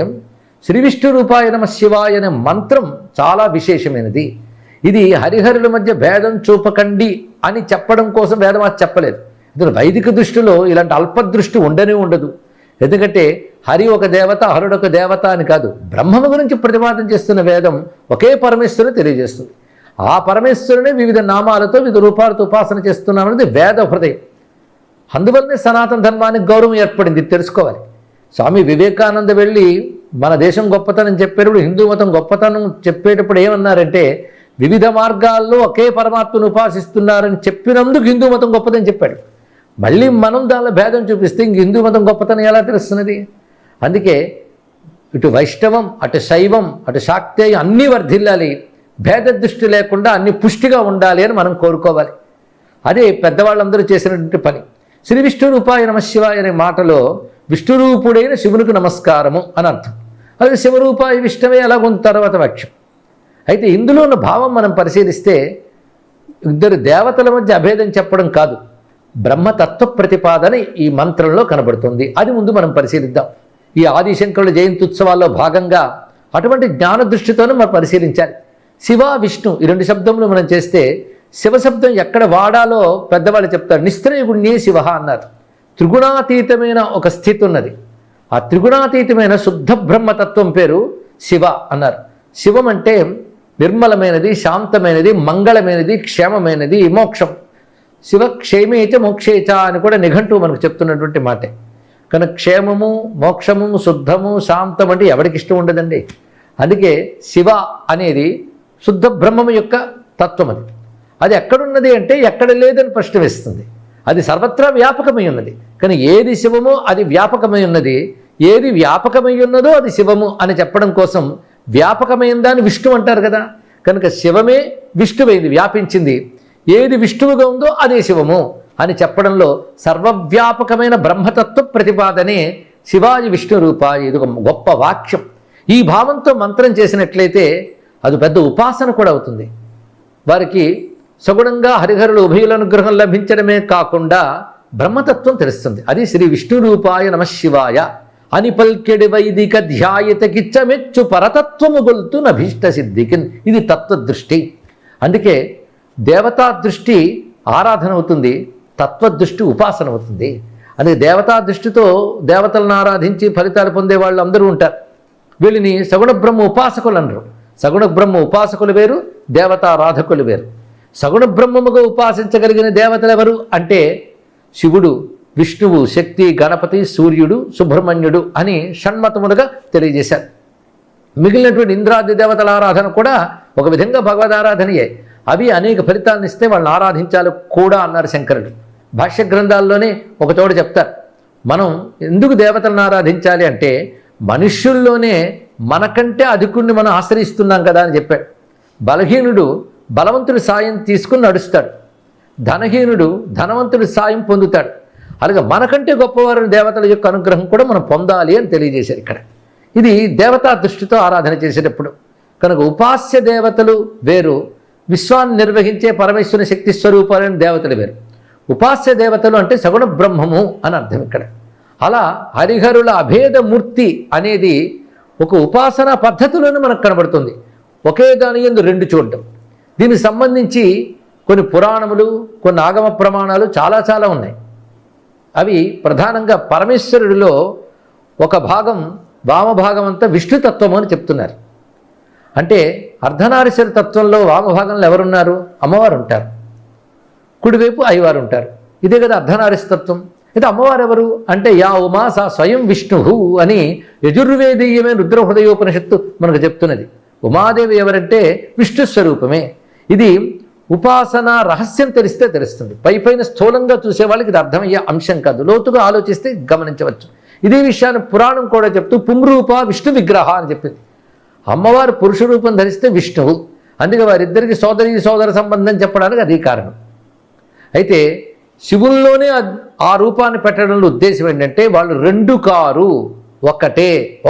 శ్రీ విష్ణు రూపాయ నమ శివాయ అనే మంత్రం చాలా విశేషమైనది. ఇది హరిహరుల మధ్య భేదం చూపకండి అని చెప్పడం కోసం వేదమాత చెప్పలేదు. ఇందులో వైదిక దృష్టిలో ఇలాంటి అల్పదృష్టి ఉండనే ఉండదు. ఎందుకంటే హరి ఒక దేవత, హరుడు ఒక దేవత అని కాదు, బ్రహ్మము గురించి ప్రతిపాదన చేస్తున్న వేదం ఒకే పరమేశ్వరుని తెలియజేస్తుంది. ఆ పరమేశ్వరుని వివిధ నామాలతో వివిధ రూపాలతో ఉపాసన చేస్తున్నామనేది వేద హృదయం. అందువల్లనే సనాతన ధర్మానికి గౌరవం ఏర్పడింది, తెలుసుకోవాలి. స్వామి వివేకానంద వెళ్ళి మన దేశం గొప్పతనం చెప్పేటప్పుడు, హిందూ మతం గొప్పతనం చెప్పేటప్పుడు ఏమన్నారంటే, వివిధ మార్గాల్లో ఒకే పరమాత్మను ఉపాసిస్తున్నారని చెప్పినందుకు హిందూ మతం గొప్పదని చెప్పాడు. మళ్ళీ మనం దానిలో భేదం చూపిస్తే ఇంక హిందూ మతం గొప్పతనం ఎలా తెలుస్తున్నది? అందుకే ఇటు వైష్ణవం, అటు శైవం, అటు శాక్తేయం అన్నీ వర్ధిల్లాలి, భేద దృష్టి లేకుండా అన్ని పుష్టిగా ఉండాలి అని మనం కోరుకోవాలి. అదే పెద్దవాళ్ళందరూ చేసినటువంటి పని. శ్రీ విష్ణు రూపాయ నమశివాయ అనే మాటలో విష్ణురూపుడైన శివునికి నమస్కారము అని అర్థం. అది శివరూపాయ విష్ణువే అలాగొంత తర్వాత వాక్యం. అయితే ఇందులో ఉన్న భావం మనం పరిశీలిస్తే ఇద్దరు దేవతల మధ్య అభేదం చెప్పడం కాదు, బ్రహ్మతత్వ ప్రతిపాదన ఈ మంత్రంలో కనబడుతుంది. అది ముందు మనం పరిశీలిద్దాం. ఈ ఆదిశంకరుల జయంతి ఉత్సవాల్లో భాగంగా అటువంటి జ్ఞాన దృష్టితోనే మనం పరిశీలించాలి. శివ విష్ణు ఈ రెండు శబ్దములు మనం చేస్తే, శివ శబ్దం ఎక్కడ వాడాలో పెద్దవాళ్ళు చెప్తారు. నిస్త్రయగుణ్యే శివ అన్నారు. త్రిగుణాతీతమైన ఒక స్థితి ఉన్నది. ఆ త్రిగుణాతీతమైన శుద్ధ బ్రహ్మతత్వం పేరు శివ అన్నారు. శివం అంటే నిర్మలమైనది, శాంతమైనది, మంగళమైనది, క్షేమమైనది, మోక్షం. శివ క్షేమేచ మోక్షేచ అని కూడా నిఘంటువు మనకు చెప్తున్నటువంటి మాటే. కనుక క్షేమము, మోక్షము, శుద్ధము, శాంతం అంటే ఎవరికి ఇష్టం ఉండదండి. అందుకే శివ అనేది శుద్ధ బ్రహ్మము యొక్క తత్వం. అది ఎక్కడున్నది అంటే ఎక్కడ లేదని ప్రశ్న వేస్తుంది. అది సర్వత్రా వ్యాపకమై ఉన్నది. కానీ ఏది శివమో అది వ్యాపకమై ఉన్నది, ఏది వ్యాపకమై ఉన్నదో అది శివము అని చెప్పడం కోసం వ్యాపకమైన దాన్ని విష్ణు అంటారు కదా. కనుక శివమే విష్ణువైంది, వ్యాపించింది. ఏది విష్ణువుగా ఉందో అదే శివము అని చెప్పడంలో సర్వవ్యాపకమైన బ్రహ్మతత్వ ప్రతిపాదనే శివాజీ విష్ణు రూపాయ. ఇది ఒక గొప్ప వాక్యం. ఈ భావంతో మంత్రం చేసినట్లయితే అది పెద్ద ఉపాసన కూడా అవుతుంది. వారికి సగుణంగా హరిహరులు ఉభయుల అనుగ్రహం లభించడమే కాకుండా బ్రహ్మతత్వం తెలుస్తుంది. అది శ్రీ విష్ణు రూపాయ నమశివాయ అని పల్కెడి వైదిక ధ్యాయతకిచ్చమెచ్చు పరతత్వము గొల్తు నభీష్ట సిద్ధికిన్. ఇది తత్వదృష్టి. అందుకే దేవతా దృష్టి ఆరాధన అవుతుంది, తత్వదృష్టి ఉపాసన అవుతుంది. అందుకే దేవతా దృష్టితో దేవతలను ఆరాధించి ఫలితాలు పొందే వాళ్ళు అందరూ ఉంటారు. వీళ్ళని సగుణ బ్రహ్మ ఉపాసకులు అనరు. సగుణ బ్రహ్మ ఉపాసకులు వేరు, దేవతారాధకులు వేరు. సగుణ బ్రహ్మముగా ఉపాసించగలిగిన దేవతలు ఎవరు అంటే శివుడు, విష్ణువు, శక్తి, గణపతి, సూర్యుడు, సుబ్రహ్మణ్యుడు అని షణ్మతములుగా తెలియజేశారు. మిగిలినటువంటి ఇంద్రాది దేవతల ఆరాధన కూడా ఒక విధంగా భగవద్ ఆరాధనయే. అవి అనేక ఫలితాలను ఇస్తే వాళ్ళని ఆరాధించాలి కూడా అన్నారు శంకరుడు. భాష్య గ్రంథాల్లోనే ఒక చోట చెప్తారు, మనం ఎందుకు దేవతలను ఆరాధించాలి అంటే మనుష్యుల్లోనే మనకంటే అధికుణ్ణి మనం ఆశ్రయిస్తున్నాం కదా అని చెప్పాడు. బలహీనుడు బలవంతుడి సాయం తీసుకుని నడుస్తాడు, ధనహీనుడు ధనవంతుడి సాయం పొందుతాడు. అలాగే మనకంటే గొప్పవారు దేవతల యొక్క అనుగ్రహం కూడా మనం పొందాలి అని తెలియజేశారు ఇక్కడ. ఇది దేవతా దృష్టితో ఆరాధన చేసేటప్పుడు. కనుక ఉపాస్య దేవతలు వేరు, విశ్వాన్ని నిర్వహించే పరమేశ్వరుని శక్తి స్వరూపాలైన దేవతలు వేరు. ఉపాస్య దేవతలు అంటే సగుణ బ్రహ్మము అని అర్థం ఇక్కడ. అలా హరిహరుల అభేదమూర్తి అనేది ఒక ఉపాసనా పద్ధతిలోనే మనకు కనబడుతుంది. ఒకే దాని యందు రెండు చూడటం. దీనికి సంబంధించి కొన్ని పురాణములు, కొన్ని ఆగమ ప్రమాణాలు చాలా ఉన్నాయి. అవి ప్రధానంగా పరమేశ్వరుడిలో ఒక భాగం, వామభాగం అంతా విష్ణుతత్వం అని చెప్తున్నారు. అంటే అర్ధనారీశ్వర తత్వంలో వామభాగంలో ఎవరున్నారు? అమ్మవారు ఉంటారు, కుడివైపు అయ్యవారు ఉంటారు. ఇదే కదా అర్ధనారీశ్వర తత్వం. అయితే అమ్మవారు ఎవరు అంటే యా ఉమా సా స్వయం విష్ణు అని యజుర్వేదీయమే రుద్రహృదయోపనిషత్తు మనకు చెప్తున్నది. ఉమాదేవి ఎవరంటే విష్ణు స్వరూపమే. ఇది ఉపాసన రహస్యం తెలిస్తే తెలుస్తుంది. పైన స్థూలంగా చూసే వాళ్ళకి ఇది అర్థమయ్యే అంశం కాదు, లోతుగా ఆలోచిస్తే గమనించవచ్చు. ఇదే విషయాన్ని పురాణం కూడా చెప్తూ పుంరూప విష్ణు విగ్రహ అని చెప్పింది. అమ్మవారు పురుష రూపం ధరిస్తే విష్ణువు, అందుకే వారిద్దరికి సోదర సంబంధం చెప్పడానికి అది కారణం. అయితే శివుల్లోనే ఆ రూపాన్ని పెట్టడంలో ఉద్దేశం ఏంటంటే వాళ్ళు రెండు కారు,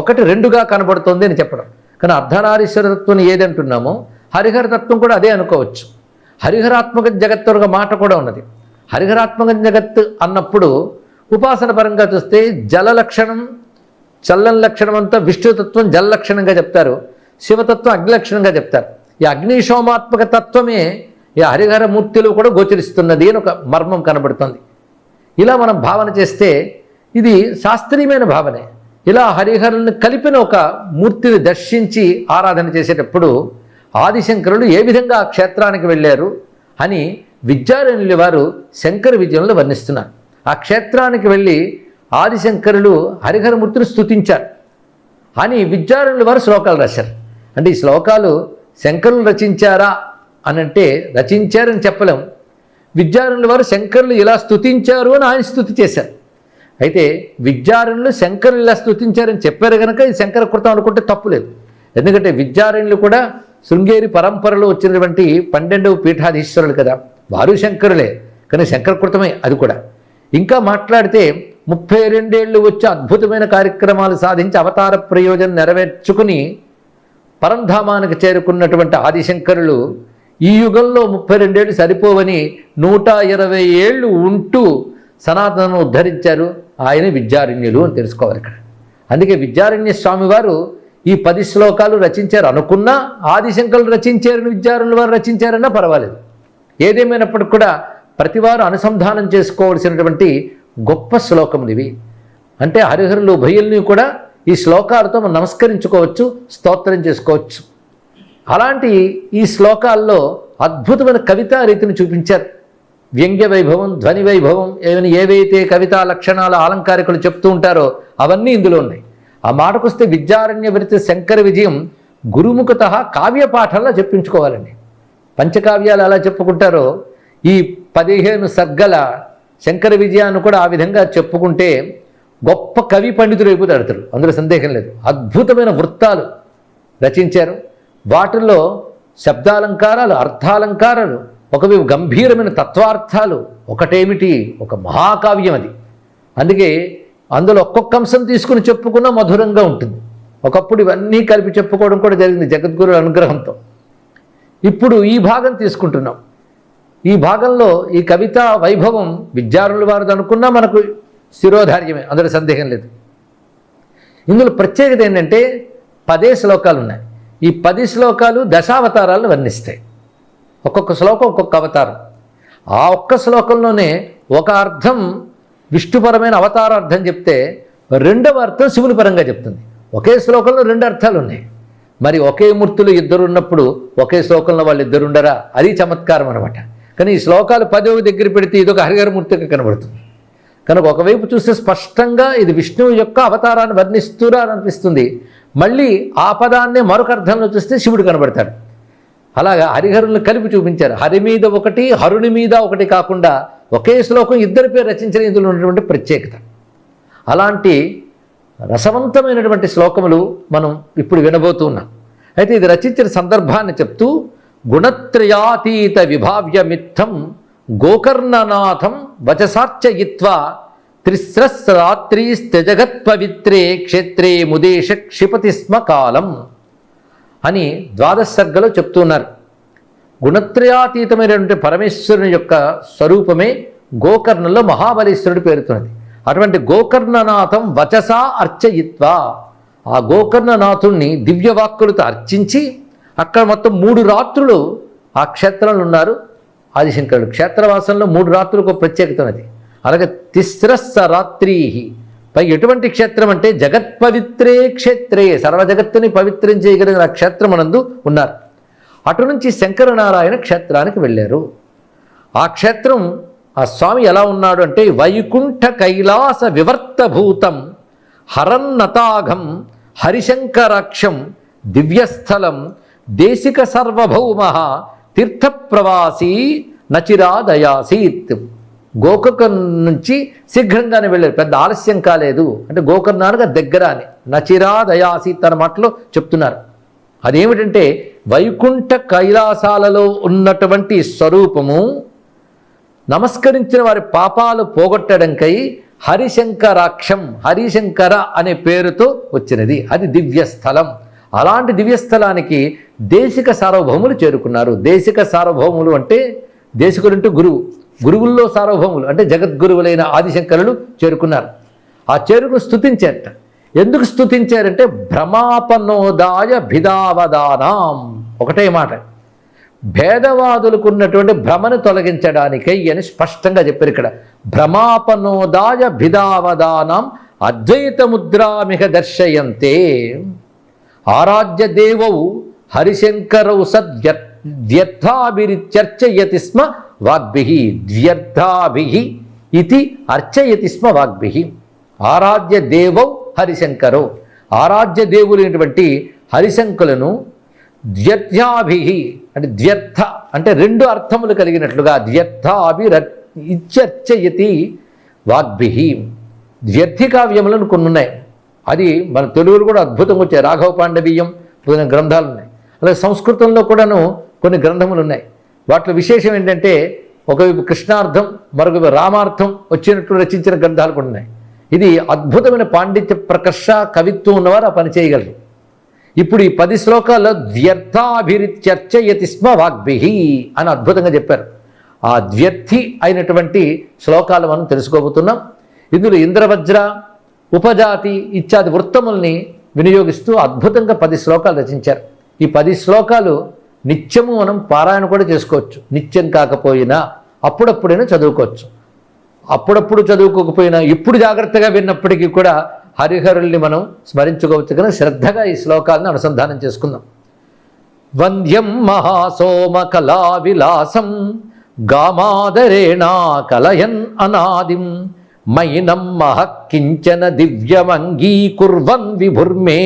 ఒకటి రెండుగా కనబడుతుంది అని చెప్పడం. కానీ అర్ధనారీశ్వరతత్వం ఏదంటున్నామో హరిహరతత్వం కూడా అదే అనుకోవచ్చు. హరిహరాత్మక జగత్తు ఒక మాట కూడా ఉన్నది. హరిహరాత్మక జగత్తు అన్నప్పుడు ఉపాసన పరంగా చూస్తే జల లక్షణం, చల్లని లక్షణం అంతా విష్ణుతత్వం జల లక్షణంగా చెప్తారు, శివతత్వం అగ్ని లక్షణంగా చెప్తారు. ఈ అగ్నిశోమాత్మక తత్వమే ఈ హరిహర మూర్తిలో కూడా గోచరిస్తున్నది అని ఒక మర్మం కనబడుతుంది. ఇలా మనం భావన చేస్తే ఇది శాస్త్రీయమైన భావనే. ఇలా హరిహరుల్ని కలిపిన ఒక మూర్తిని దర్శించి ఆరాధన చేసేటప్పుడు ఆదిశంకరులు ఏ విధంగా ఆ క్షేత్రానికి వెళ్ళారు అని విద్యారణ్యుల వారు శంకర విజయంలో వర్ణిస్తున్నారు. ఆ క్షేత్రానికి వెళ్ళి ఆదిశంకరులు హరిహరమూర్తిని స్తుతించారు అని విద్యారణ్యుల వారు శ్లోకాలు రాశారు. అంటే ఈ శ్లోకాలు శంకరులు రచించారా అని అంటే రచించారని చెప్పలేం. విద్యారణ్యుల వారు శంకరులు ఇలా స్తుతించారు అని ఆయన స్తుతి చేశారు. అయితే విద్యారణ్యులు శంకరులు ఇలా స్తుతించారని చెప్పారు కనుక ఇది శంకర కృతం అనుకుంటే తప్పులేదు. ఎందుకంటే విద్యారణ్యులు కూడా శృంగేరి పరంపరలో వచ్చినటువంటి 12వ పీఠాధీశ్వరులు కదా, వారు శంకరులే, కానీ శంకరకృతమే అది కూడా. ఇంకా మాట్లాడితే 32 ఏళ్ళు వచ్చి అద్భుతమైన కార్యక్రమాలు సాధించి అవతార ప్రయోజనం నెరవేర్చుకుని పరంధామానికి చేరుకున్నటువంటి ఆదిశంకరులు ఈ యుగంలో 32 ఏళ్ళు సరిపోవని 120 ఏళ్ళు ఉంటూ సనాతనం ఉద్ధరించారు. ఆయన విద్యారణ్యులు అని తెలుసుకోవాలి ఇక్కడ. అందుకే విద్యారణ్య స్వామి వారు ఈ 10 శ్లోకాలు రచించారు అనుకున్నా, ఆదిశంకరులు రచించారని విద్యారణ్యుల వారు రచించారన్నా పర్వాలేదు. ఏదేమైనప్పటికి కూడా ప్రతివారు అనుసంధానం చేసుకోవాల్సినటువంటి గొప్ప శ్లోకములు ఇవి. అంటే హరిహరులు భయుల్ని కూడా ఈ శ్లోకాలతో మనం నమస్కరించుకోవచ్చు, స్తోత్రం చేసుకోవచ్చు. అలాంటి ఈ శ్లోకాల్లో అద్భుతమైన కవితా రీతిని చూపించారు. వ్యంగ్య వైభవం, ధ్వని వైభవం, ఏవైతే కవితా లక్షణాల అలంకారికులు చెప్తూ ఉంటారో అవన్నీ ఇందులో ఉన్నాయి. ఆ మాటకొస్తే విద్యారణ్య విరచి శంకర విజయం గురుముఖత కావ్యపాఠంలో చెప్పించుకోవాలండి. పంచకావ్యాలు అలా చెప్పుకుంటారో ఈ 15 సర్గల శంకర విజయాన్ని కూడా ఆ విధంగా చెప్పుకుంటే గొప్ప కవి పండితుడు అయిపోతాడు అతడు, అందులో సందేహం లేదు. అద్భుతమైన వృత్తాలు రచించారు. వాటిల్లో శబ్దాలంకారాలు, అర్థాలంకారాలు, ఒకవైపు గంభీరమైన తత్వార్థాలు, ఒకటేమిటి ఒక మహాకావ్యం అది. అందుకే అందులో ఒక్కొక్క అంశం తీసుకుని చెప్పుకున్నా మధురంగా ఉంటుంది. ఒకప్పుడు ఇవన్నీ కలిపి చెప్పుకోవడం కూడా జరిగింది జగద్గురుల అనుగ్రహంతో. ఇప్పుడు ఈ భాగం తీసుకుంటున్నాం. ఈ భాగంలో ఈ కవితా వైభవం విద్యారణ్యుల వారిది అనుకున్నా మనకు శిరోధార్యమే, అందులో సందేహం లేదు. ఇందులో ప్రత్యేకత ఏంటంటే 10 శ్లోకాలు ఉన్నాయి. ఈ 10 శ్లోకాలు దశావతారాలను వర్ణిస్తాయి. ఒక్కొక్క శ్లోకం ఒక్కొక్క అవతారం. ఆ ఒక్క శ్లోకంలోనే ఒక అర్థం విష్ణుపరమైన అవతార అర్థం చెప్తే రెండవ అర్థం శివుని పరంగా చెప్తుంది. ఒకే శ్లోకంలో 2 అర్థాలు ఉన్నాయి. మరి ఒకే మూర్తులు ఇద్దరు ఉన్నప్పుడు ఒకే శ్లోకంలో వాళ్ళు ఇద్దరు ఉండరా? అది చమత్కారం అనమాట. కానీ ఈ శ్లోకాలు 10వ దగ్గర పెడితే ఇదొక హరిహరమూర్తిగా కనబడుతుంది. కనుక ఒకవైపు చూస్తే స్పష్టంగా ఇది విష్ణువు యొక్క అవతారాన్ని వర్ణిస్తురా అని అనిపిస్తుంది. మళ్ళీ ఆ పదాన్నే మరొక అర్థంలో చూస్తే శివుడు కనబడతాడు. అలాగా హరిహరులను కలిపి చూపించారు. హరి మీద ఒకటి, హరుని మీద ఒకటి కాకుండా ఒకే శ్లోకం ఇద్దరి పేరు రచించిన ఇందులో ఉన్నటువంటి ప్రత్యేకత. అలాంటి రసవంతమైనటువంటి శ్లోకములు మనం ఇప్పుడు వినబోతున్నాం. అయితే ఇది రచించిన సందర్భాన్ని చెప్తూ గుణత్రయాతీత విభావ్యమిత్తం గోకర్ణనాథం వచసార్చయిత్వా త్రిస్రస్రాత్రీస్త్యజగత్పవిత్రే క్షేత్రే ముదేశ క్షిపతి స్మ కాలం అని 12వ సర్గలో చెప్తున్నారు. గుణత్రయాతీతమైనటువంటి పరమేశ్వరుని యొక్క స్వరూపమే గోకర్ణంలో మహాబలేశ్వరుడు పేరుతున్నది. అటువంటి గోకర్ణనాథం వచసా అర్చయిత్వా, ఆ గోకర్ణనాథుణ్ణి దివ్యవాక్కులతో అర్చించి అక్కడ మొత్తం 3 రాత్రులు ఆ క్షేత్రంలో ఉన్నారు ఆదిశంకరుడు. క్షేత్రవాసంలో 3 రాత్రులకు ప్రత్యేకత ఉన్నది. అలాగే తిస్రస్సరాత్రీ పై ఎటువంటి క్షేత్రం అంటే జగత్పవిత్రే క్షేత్రే, సర్వజగత్తుని పవిత్రం చేయగలిగిన ఆ క్షేత్రమనందు ఉన్నారు. అటు నుంచి శంకరనారాయణ క్షేత్రానికి వెళ్ళారు. ఆ క్షేత్రం ఆ స్వామి ఎలా ఉన్నాడు అంటే వైకుంఠ కైలాస వివర్తభూతం హరన్నతాఘం హరిశంకరాక్షం దివ్యస్థలం దేశిక సర్వభౌమ తీర్థప్రవాసీ నచిరాదయాసీత్. గోకర్ణ నుంచి శీఘ్రంగానే వెళ్ళారు, పెద్ద ఆలస్యం కాలేదు. అంటే గోకర్ణానికి దగ్గర అని నచిరాదయాసీత్ అన్న మాటలో చెప్తున్నారు. అదేమిటంటే వైకుంఠ కైలాసాలలో ఉన్నటువంటి స్వరూపము నమస్కరించిన వారి పాపాలు పోగొట్టడంకై హరిశంకరాక్షం, హరిశంకర అనే పేరుతో వచ్చినది. అది దివ్యస్థలం. అలాంటి దివ్యస్థలానికి దేశిక సార్వభౌములు చేరుకున్నారు. దేశిక సార్వభౌములు అంటే దేశికులంటూ గురువు, గురువుల్లో సార్వభౌములు అంటే జగద్గురువులైన ఆదిశంకరులు చేరుకున్నారు. ఆ చేరుకుని స్తుతించారట. ఎందుకు స్తుతించారంటే భ్రమాపనోదాయ భిదావదానాం, ఒకటే మాట. భేదవాదులకు ఉన్నటువంటి భ్రమను తొలగించడానికై అని స్పష్టంగా చెప్పారు ఇక్కడ. భ్రమాపనోదాయ భిదావదానం అద్వైతముద్రామిహ దర్శయంతే. ఆరాధ్య దేవౌ హరిశంకరౌ సద్వ్యర్థాభిరిత్యర్చయతి స్మ వాగ్భిః ద్వ్యర్థాభిః ఇతి అర్చయతి స్మ వాగ్భిః. ఆరాధ్య దేవౌ హరిశంకరౌ, ఆరాధ్య దేవులైనటువంటి హరిశంకులను ద్వ్యర్థాభిః అంటే ద్వ్యర్థ అంటే రెండు అర్థములు కలిగినట్లుగా ద్వ్యర్థాభిరిత్యర్చయతి వాగ్భిః. ద్వ్యర్థి కావ్యములను కొన్ని ఉన్నాయి, అది మన తెలుగులో కూడా అద్భుతంగా వచ్చాయి. రాఘవ పాండవీయం కొన్ని గ్రంథాలు ఉన్నాయి. అలాగే సంస్కృతంలో కూడాను కొన్ని గ్రంథములు ఉన్నాయి. వాటిలో విశేషం ఏంటంటే ఒకవైపు కృష్ణార్థం మరొక రామార్థం వచ్చినట్లు రచించిన గ్రంథాలు కూడా ఉన్నాయి. ఇది అద్భుతమైన పాండిత్య ప్రకర్ష కవిత్వం ఉన్నవారు ఆ పని చేయగలరు. ఇప్పుడు ఈ 10 శ్లోకాల్లో ద్వ్యర్థాభిరిత్యర్చయతి స్మ వాగ్భిః అని అద్భుతంగా చెప్పారు. ఆ ద్వ్యర్థి అయినటువంటి శ్లోకాలు మనం తెలుసుకోబోతున్నాం. ఇందులో ఇంద్రవజ్ర ఉపజాతి ఇత్యాది వృత్తముల్ని వినియోగిస్తూ అద్భుతంగా 10 శ్లోకాలు రచించారు. ఈ 10 శ్లోకాలు నిత్యము మనం పారాయణ కూడా చేసుకోవచ్చు. నిత్యం కాకపోయినా అప్పుడప్పుడైనా చదువుకోవచ్చు. అప్పుడప్పుడు చదువుకోకపోయినా ఇప్పుడు జాగ్రత్తగా విన్నప్పటికీ కూడా హరిహరుల్ని మనం స్మరించుకోవచ్చు. కనుక శ్రద్ధగా ఈ శ్లోకాలను అనుసంధానం చేసుకుందాం. వంద్యం మహాసోమ కళా విలాసం గామాదరేణా కలయన్ అనాదిం మైనం మహః కించన దివ్యమంగీకుర్వన్ విభుర్మే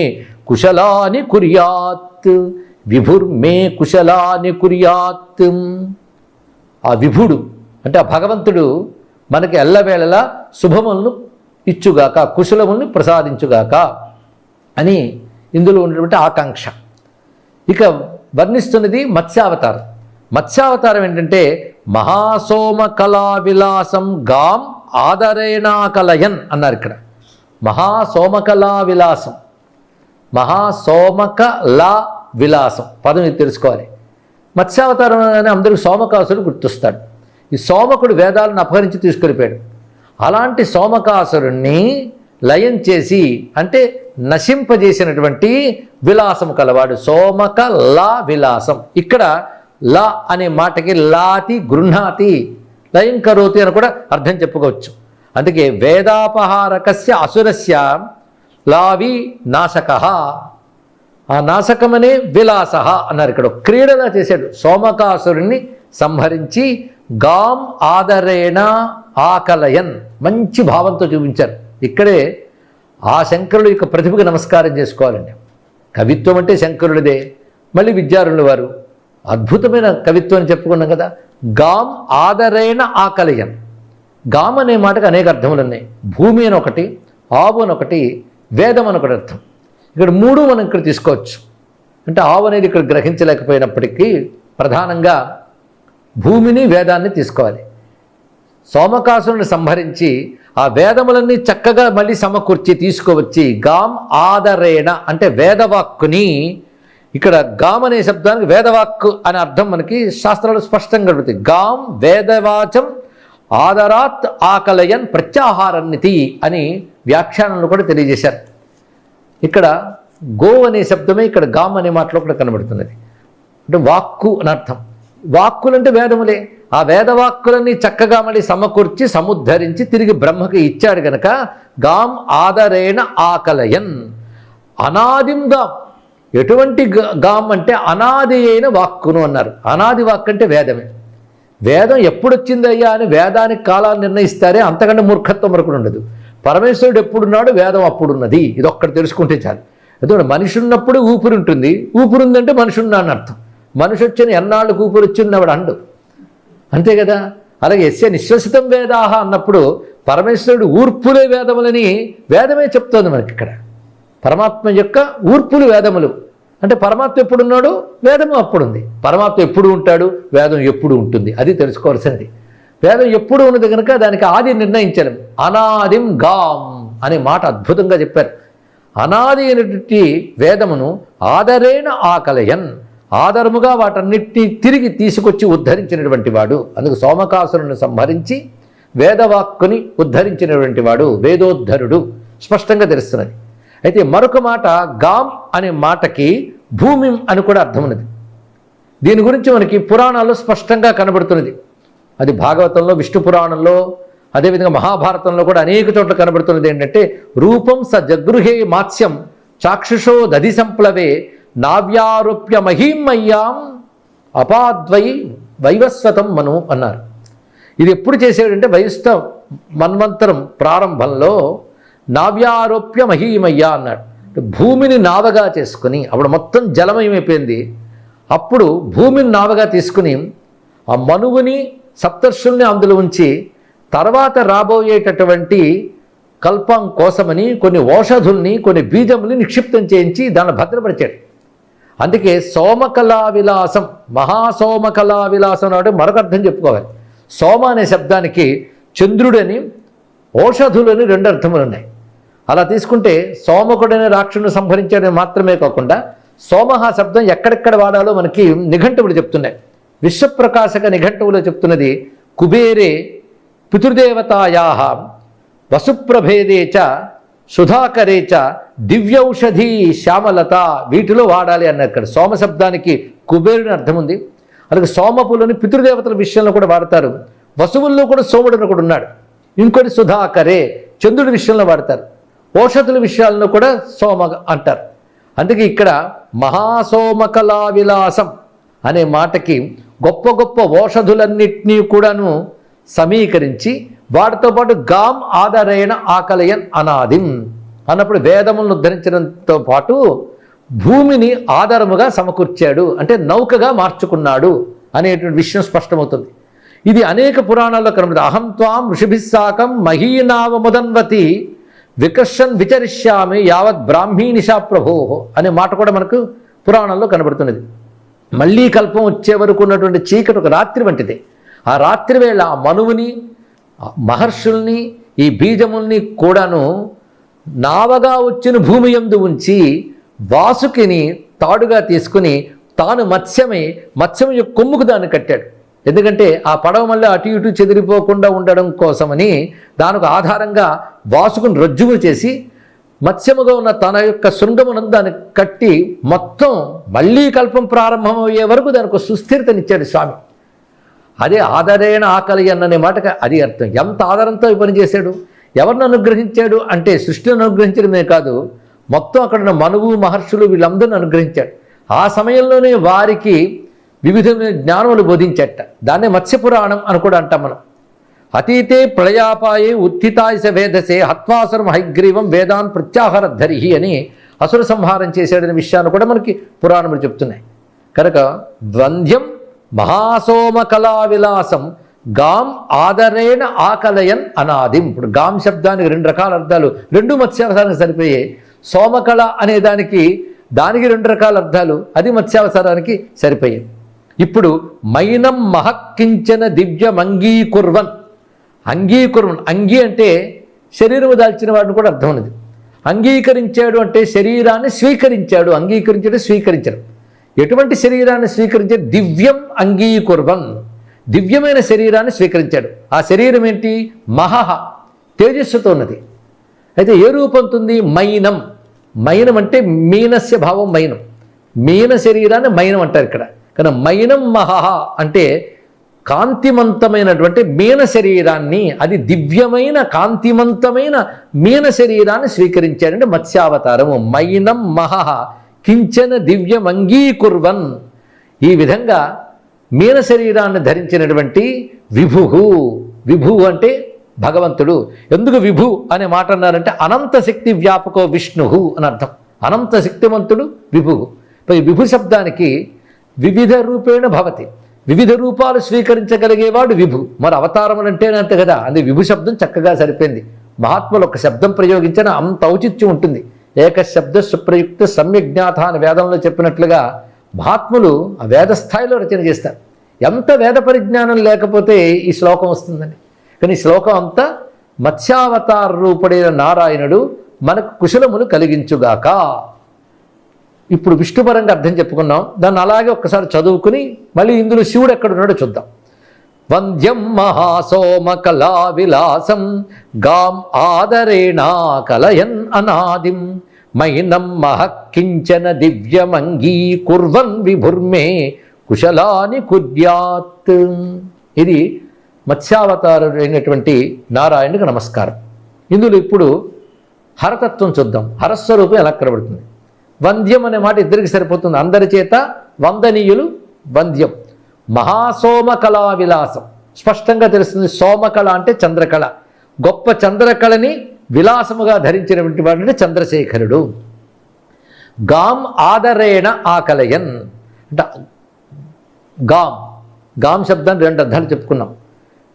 కుశలాని కుర్యాత్. విభుర్మే కుశలాని కుర్యాత్. ఆ విభుడు అంటే ఆ భగవంతుడు మనకి ఎల్లవేళలా శుభములను ఇచ్చుగాక, కుశలముల్ని ప్రసాదించుగాక అని ఇందులో ఉన్నటువంటి ఆకాంక్ష. ఇక వర్ణిస్తున్నది మత్స్యావతారం. మత్స్యావతారం ఏంటంటే మహాసోమ కళా విలాసం గాం ఆదరేణా కలయన్ అన్నారు ఇక్కడ. మహాసోమకళా విలాసం, మహాసోమకళా విలాసం పదం ఇది తెలుసుకోవాలి. మత్స్యావతారం అని అందరూ సోమకాసుడు గుర్తొస్తాడు. ఈ సోమకుడు వేదాలను అపహరించి తీసుకెళ్ళిపోయాడు. అలాంటి సోమకాసురుణ్ణి లయం చేసి అంటే నశింపజేసినటువంటి విలాసం కలవాడు సోమక లా విలాసం. ఇక్కడ లా అనే మాటకి లాతి గృహ్ణాతి లయం కరోతి అని కూడా అర్థం చెప్పుకోవచ్చు. అందుకే వేదాపహారకస్య అసురస్య లావి నాశక, ఆ నాశకమనే విలాస అన్నారు. ఇక్కడ క్రీడలా చేశాడు. సోమకాసురుణ్ణి సంహరించి గాం ఆదరేణ ఆకలయన్ మంచి భావంతో చూపించారు. ఇక్కడే ఆ శంకరుడు యొక్క ప్రతిభకు నమస్కారం చేసుకోవాలండి. కవిత్వం అంటే శంకరుడిదే. మళ్ళీ విద్యారణుల వారు అద్భుతమైన కవిత్వం అని చెప్పుకున్నాం కదా. గాం ఆదరేణ ఆకలయన్. గాం అనే మాటకు అనేక అర్థములు ఉన్నాయి. భూమి అని ఒకటి, ఆవు అని ఒకటి, వేదం అని ఒకటి అర్థం. ఇక్కడ 3 మనం ఇక్కడ తీసుకోవచ్చు. అంటే ఆవు అనేది ఇక్కడ గ్రహించలేకపోయినప్పటికీ ప్రధానంగా భూమిని వేదాన్ని తీసుకోవాలి. సోమకాసురుని సంహరించి ఆ వేదములన్నీ చక్కగా మళ్ళీ సమకూర్చి తీసుకువచ్చి గాం ఆదరేణ అంటే వేదవాక్కుని, ఇక్కడ గాం అనే శబ్దానికి వేదవాక్కు అనే అర్థం మనకి శాస్త్రాలు స్పష్టంగా కలుగుతాయి. గాం వేదవాచం ఆదరాత్ ఆకలయన్ ప్రత్యాహారన్నితి అని వ్యాఖ్యానంలో కూడా తెలియజేశారు. ఇక్కడ గో అనే శబ్దమే ఇక్కడ గాం అనే మాటలో కూడా కనబడుతున్నది. అంటే వాక్కు అని అర్థం. వాక్కులంటే వేదములే. ఆ వేదవాక్కులన్నీ చక్కగా మళ్ళీ సమకూర్చి సముద్ధరించి తిరిగి బ్రహ్మకి ఇచ్చాడు గనక గాం ఆదరేణ ఆకలయన్. అనాదిం గాం. ఎటువంటి గాం అంటే అనాది అయిన వాక్కును అన్నారు. అనాది వాక్కు అంటే వేదమే. వేదం ఎప్పుడొచ్చిందయ్యా అని వేదానికి కాలాన్ని నిర్ణయిస్తారే, అంతకంటే మూర్ఖత్వం మరొకటి ఉండదు. పరమేశ్వరుడు ఎప్పుడున్నాడు, వేదం అప్పుడున్నది. ఇది ఒక్కటి తెలుసుకుంటే చాలు. ఎందుకంటే మనిషి ఉన్నప్పుడు ఊపిరి ఉంటుంది. ఊపిరి ఉందంటే మనిషి ఉన్నా అని అర్థం. మనిషి వచ్చిన ఎన్నాళ్ళకు ఊపిరి వచ్చిన్నవాడు అండు, అంతే కదా. అలాగే యస్య నిశ్వసితం వేదాహ అన్నప్పుడు పరమేశ్వరుడు ఊర్పులే వేదములని వేదమే చెప్తోంది మనకి. ఇక్కడ పరమాత్మ యొక్క ఊర్పులు వేదములు అంటే పరమాత్మ ఎప్పుడున్నాడు, వేదము అప్పుడుంది. పరమాత్మ ఎప్పుడు ఉంటాడు, వేదం ఎప్పుడు ఉంటుంది, అది తెలుసుకోవాల్సింది. వేదం ఎప్పుడు ఉన్నది కనుక దానికి ఆది నిర్ణయించడం. అనాదిం గాం అనే మాట అద్భుతంగా చెప్పారు. అనాది అయినటువంటి వేదమును ఆదరేణ ఆకలయన్, ఆదరముగా వాటన్నిటినీ తిరిగి తీసుకొచ్చి ఉద్ధరించినటువంటి వాడు. అందుకు సోమకాసురుని సంహరించి వేదవాక్కుని ఉద్ధరించినటువంటి వాడు వేదోద్ధరుడు స్పష్టంగా తెలుస్తున్నది. అయితే మరొక మాట గాం అనే మాటకి భూమి అని కూడా అర్థం ఉన్నది. దీని గురించి మనకి పురాణాల్లో స్పష్టంగా కనబడుతున్నది. అది భాగవతంలో, విష్ణు పురాణంలో, అదేవిధంగా మహాభారతంలో కూడా అనేక చోట్ల కనబడుతున్నది ఏంటంటే, రూపం స జగృహే మాత్స్యం చాక్షుషో దధి సంప్లవే నావ్యారోప్య మహీమయ్యాం అపాద్వై వైవస్వతం మను అన్నారు. ఇది ఎప్పుడు చేసేటంటే వైష్ణ మన్వంతరం ప్రారంభంలో నావ్యారోప్య మహీమయ్య అన్నాడు. భూమిని నావగా చేసుకుని, అప్పుడు మొత్తం జలమయమైపోయింది. అప్పుడు భూమిని నావగా తీసుకుని ఆ మనువుని సప్తర్షుల్ని అందులో ఉంచి తర్వాత రాబోయేటటువంటి కల్పం కోసమని కొన్ని ఓషధుల్ని, కొన్ని బీజముల్ని నిక్షిప్తం చేయించి దాన్ని భద్రపరిచాడు. అందుకే సోమకళా విలాసం, మహాసోమకళా విలాసం అంటే మరొక అర్థం చెప్పుకోవాలి. సోమ అనే శబ్దానికి చంద్రుడని, ఓషధులని రెండు అర్థములు ఉన్నాయి. అలా తీసుకుంటే సోమకుడనే రాక్షసుని సంహరించాడని మాత్రమే కాకుండా సోమహ శబ్దం ఎక్కడెక్కడ వాడాలో మనకి నిఘంటువులు చెప్తున్నాయి. విశ్వప్రకాశక నిఘంటువులో చెప్తున్నది కుబేరే పితృదేవతాయా వసుప్రభేదే చ సుధాకరే చ దివ్యౌషధి శ్యామలత, వీటిలో వాడాలి అన్నారు. ఇక్కడ సోమ శబ్దానికి కుబేరుని అర్థం ఉంది. అలాగే సోమపులని పితృదేవతల విషయంలో కూడా వాడతారు. వసువుల్లో కూడా సోముడు కూడా ఉన్నాడు. ఇంకోటి సుధాకరే చంద్రుడి విషయంలో వాడతారు. ఓషధుల విషయాలను కూడా సోమ అంటారు. అందుకే ఇక్కడ మహాసోమకళా విలాసం అనే మాటకి గొప్ప గొప్ప ఓషధులన్నింటినీ కూడాను సమీకరించి వాటితో పాటు గాం ఆధారైన ఆకలయన్ అనాదిం అన్నప్పుడు వేదములను ఉద్ధరించడంతో పాటు భూమిని ఆధారముగా సమకూర్చాడు, అంటే నౌకగా మార్చుకున్నాడు అనేటువంటి విషయం స్పష్టమవుతుంది. ఇది అనేక పురాణాల్లో కనబడుతుంది. అహం త్వాం ఋషిభిస్సాకం మహీనావముదన్వతి వికర్షన్ విచరిష్యామి యావత్ బ్రాహ్మీ నిశా ప్రభో అనే మాట కూడా మనకు పురాణంలో కనబడుతున్నది. మళ్ళీ కల్పం వచ్చే వరకు ఉన్నటువంటి చీకటి ఒక రాత్రి వంటిదే. ఆ రాత్రి వేళ ఆ మనువుని, మహర్షుల్ని, ఈ బీజముల్ని కూడాను నావగా వచ్చిన భూమి యందు ఉంచి వాసుకిని తాడుగా తీసుకుని తాను మత్స్యం యొక్క కొమ్ముకు దాన్ని కట్టాడు. ఎందుకంటే ఆ పడవ మళ్ళీ అటు ఇటు చెదిరిపోకుండా ఉండడం కోసమని దానికి ఆధారంగా వాసుకుని రజ్జువు చేసి మత్స్యముగా ఉన్న తన యొక్క శృంగమునందు దాన్ని కట్టి మొత్తం మళ్ళీ కల్పం ప్రారంభమయ్యే వరకు దానికి సుస్థిరతనిచ్చాడు స్వామి. అదే ఆధారైన ఆకలి అన్ననే మాటకి అది అర్థం. ఎంత ఆధారంతో ఈ పని చేశాడు, ఎవరిని అనుగ్రహించాడు అంటే సృష్టిని అనుగ్రహించడమే కాదు, మొత్తం అక్కడ మనువు మహర్షులు వీళ్ళందరిని అనుగ్రహించాడు. ఆ సమయంలోనే వారికి వివిధమైన జ్ఞానములు బోధించట. దాన్నే మత్స్యపురాణం అని కూడా అంటాం మనం. అతీతే ప్రళయాపాయే ఉత్థితాయస వేదసే హత్వాసురం హైగ్రీవం వేదాన్ ప్రత్యాహారధరిహి అని అసుర సంహారం చేశాడనే విషయాన్ని కూడా మనకి పురాణములు చెప్తున్నాయి. కనుక ద్వంద్యం మహాసోమకళా విలాసం గాం ఆదరేణ ఆకలయన్ అనాదిం. ఇప్పుడు గాం శబ్దానికి రెండు రకాల అర్థాలు, రెండు మత్స్యావసరానికి సరిపోయాయి. సోమకళ అనే దానికి రెండు రకాల అర్థాలు, అది మత్స్యావసరానికి సరిపోయాయి. ఇప్పుడు మైనం మహక్కించన దివ్యం అంగీకుర్వన్. అంగీ అంటే శరీరము దాల్చిన వాడిని కూడా అర్థం ఉన్నది. అంగీకరించాడు అంటే శరీరాన్ని స్వీకరించాడు. అంగీకరించాడు, స్వీకరించడం. ఎటువంటి శరీరాన్ని స్వీకరించాడు? దివ్యం అంగీకుర్వన్, దివ్యమైన శరీరాన్ని స్వీకరించాడు. ఆ శరీరం ఏంటి? మహహ, తేజస్సుతో ఉన్నది. అయితే ఏ రూపంతో ఉంది? మైనం. మైనం అంటే మీనస్య భావం మైనం. మీన శరీరాన్ని మైనం అంటారు ఇక్కడ. కానీ మైనం మహహ అంటే కాంతిమంతమైనటువంటి మీన శరీరాన్ని, అది దివ్యమైన కాంతిమంతమైన మీన శరీరాన్ని స్వీకరించాడంటే మత్స్యావతారము. మైనం మహహ కించన దివ్యం అంగీకుర్వన్. ఈ విధంగా మీన శరీరాన్ని ధరించినటువంటి విభు అంటే భగవంతుడు. ఎందుకు విభు అనే మాట అన్నారంటే అనంత శక్తి వ్యాపకో విష్ణు అని అర్థం. అనంత శక్తివంతుడు విభు. విభు శబ్దానికి వివిధ రూపేణ భవతి, వివిధ రూపాలు స్వీకరించగలిగేవాడు విభు. మరి అవతారములు అంటేనే అంతే కదా, అది విభు శబ్దం చక్కగా సరిపోయింది. మహాత్ములు ఒక శబ్దం ప్రయోగించిన అంత ఔచిత్యం ఉంటుంది. ఏక శబ్ద సుప్రయుక్త సమ్యజ్ఞాత అని వేదంలో చెప్పినట్లుగా మహాత్ములు ఆ వేద స్థాయిలో రచన చేస్తారు. ఎంత వేద పరిజ్ఞానం లేకపోతే ఈ శ్లోకం వస్తుందని. కానీ ఈ శ్లోకం అంతా మత్స్యావతార రూపుడైన నారాయణుడు మనకు కుశలములు కలిగించుగాక. ఇప్పుడు విష్ణుపరంగా అర్థం చెప్పుకున్నాం. దాన్ని అలాగే ఒక్కసారి చదువుకుని మళ్ళీ ఇందులో శివుడు ఎక్కడున్నాడో చూద్దాం. వంద్యం మహాసోమకళా విలాసం గాం ఆదరేణా కలయన్ అనాదిం మైనం మహక్కించన దివ్యమంగీకుర్వన్ విభుర్మే కుశలాని కుర్యాత్. ఇది మత్స్యావతారుడైనటువంటి నారాయణుడికి నమస్కారం. ఇందులో ఇప్పుడు హరతత్వం చూద్దాం. హరస్వరూపం ఎలా కనబడుతుంది? వంద్యం అనే మాట ఇద్దరికి సరిపోతుంది. అందరి చేత వందనీయులు వంద్యం. మహాసోమకళా విలాసం స్పష్టంగా తెలుస్తుంది. సోమకళ అంటే చంద్రకళ. గొప్ప చంద్రకళని విలాసముగా ధరించినటువంటి వాడు చంద్రశేఖరుడు. గాం ఆదరేణ ఆకలయన్ అంటే గాం శబ్దాన్ని రెండు అర్థాలు చెప్పుకున్నాం.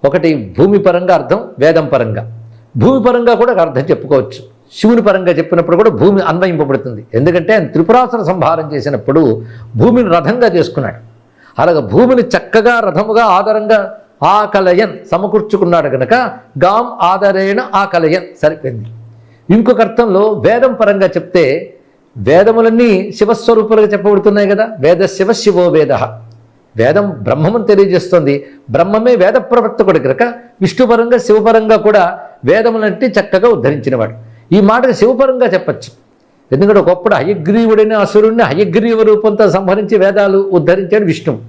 ఒకటి భూమి పరంగా అర్థం, వేదం పరంగా. భూమి పరంగా కూడా ఒక అర్థం చెప్పుకోవచ్చు. శివుని పరంగా చెప్పినప్పుడు కూడా భూమి అన్వయింపబడుతుంది. ఎందుకంటే ఆయన త్రిపురాసుర సంహారం చేసినప్పుడు భూమిని రథంగా చేసుకున్నాడు. అలాగే భూమిని చక్కగా రథముగా ఆధారంగా ఆకలయన్ సమకూర్చుకున్నాడు కనుక గాం ఆదరేణ ఆకలయన్ సరిపోయింది. ఇంకొక అర్థంలో వేదం పరంగా చెప్తే వేదములన్నీ శివస్వరూపాలుగా చెప్పబడుతున్నాయి కదా. వేద శివ శివో వేద. వేదం బ్రహ్మమును తెలియజేస్తుంది. బ్రహ్మమే వేద ప్రవర్తకుడు కనుక విష్ణుపరంగా శివపరంగా కూడా వేదములంటే చక్కగా ఉద్ధరించినవాడు. ఈ మాటకు శివపరంగా చెప్పచ్చు. ఎందుకంటే ఒకప్పుడు హయగ్రీవుడైన అసురుణ్ణి హయగ్రీవ రూపంతో సంహరించి వేదాలు ఉద్ధరించాడు విష్ణువు.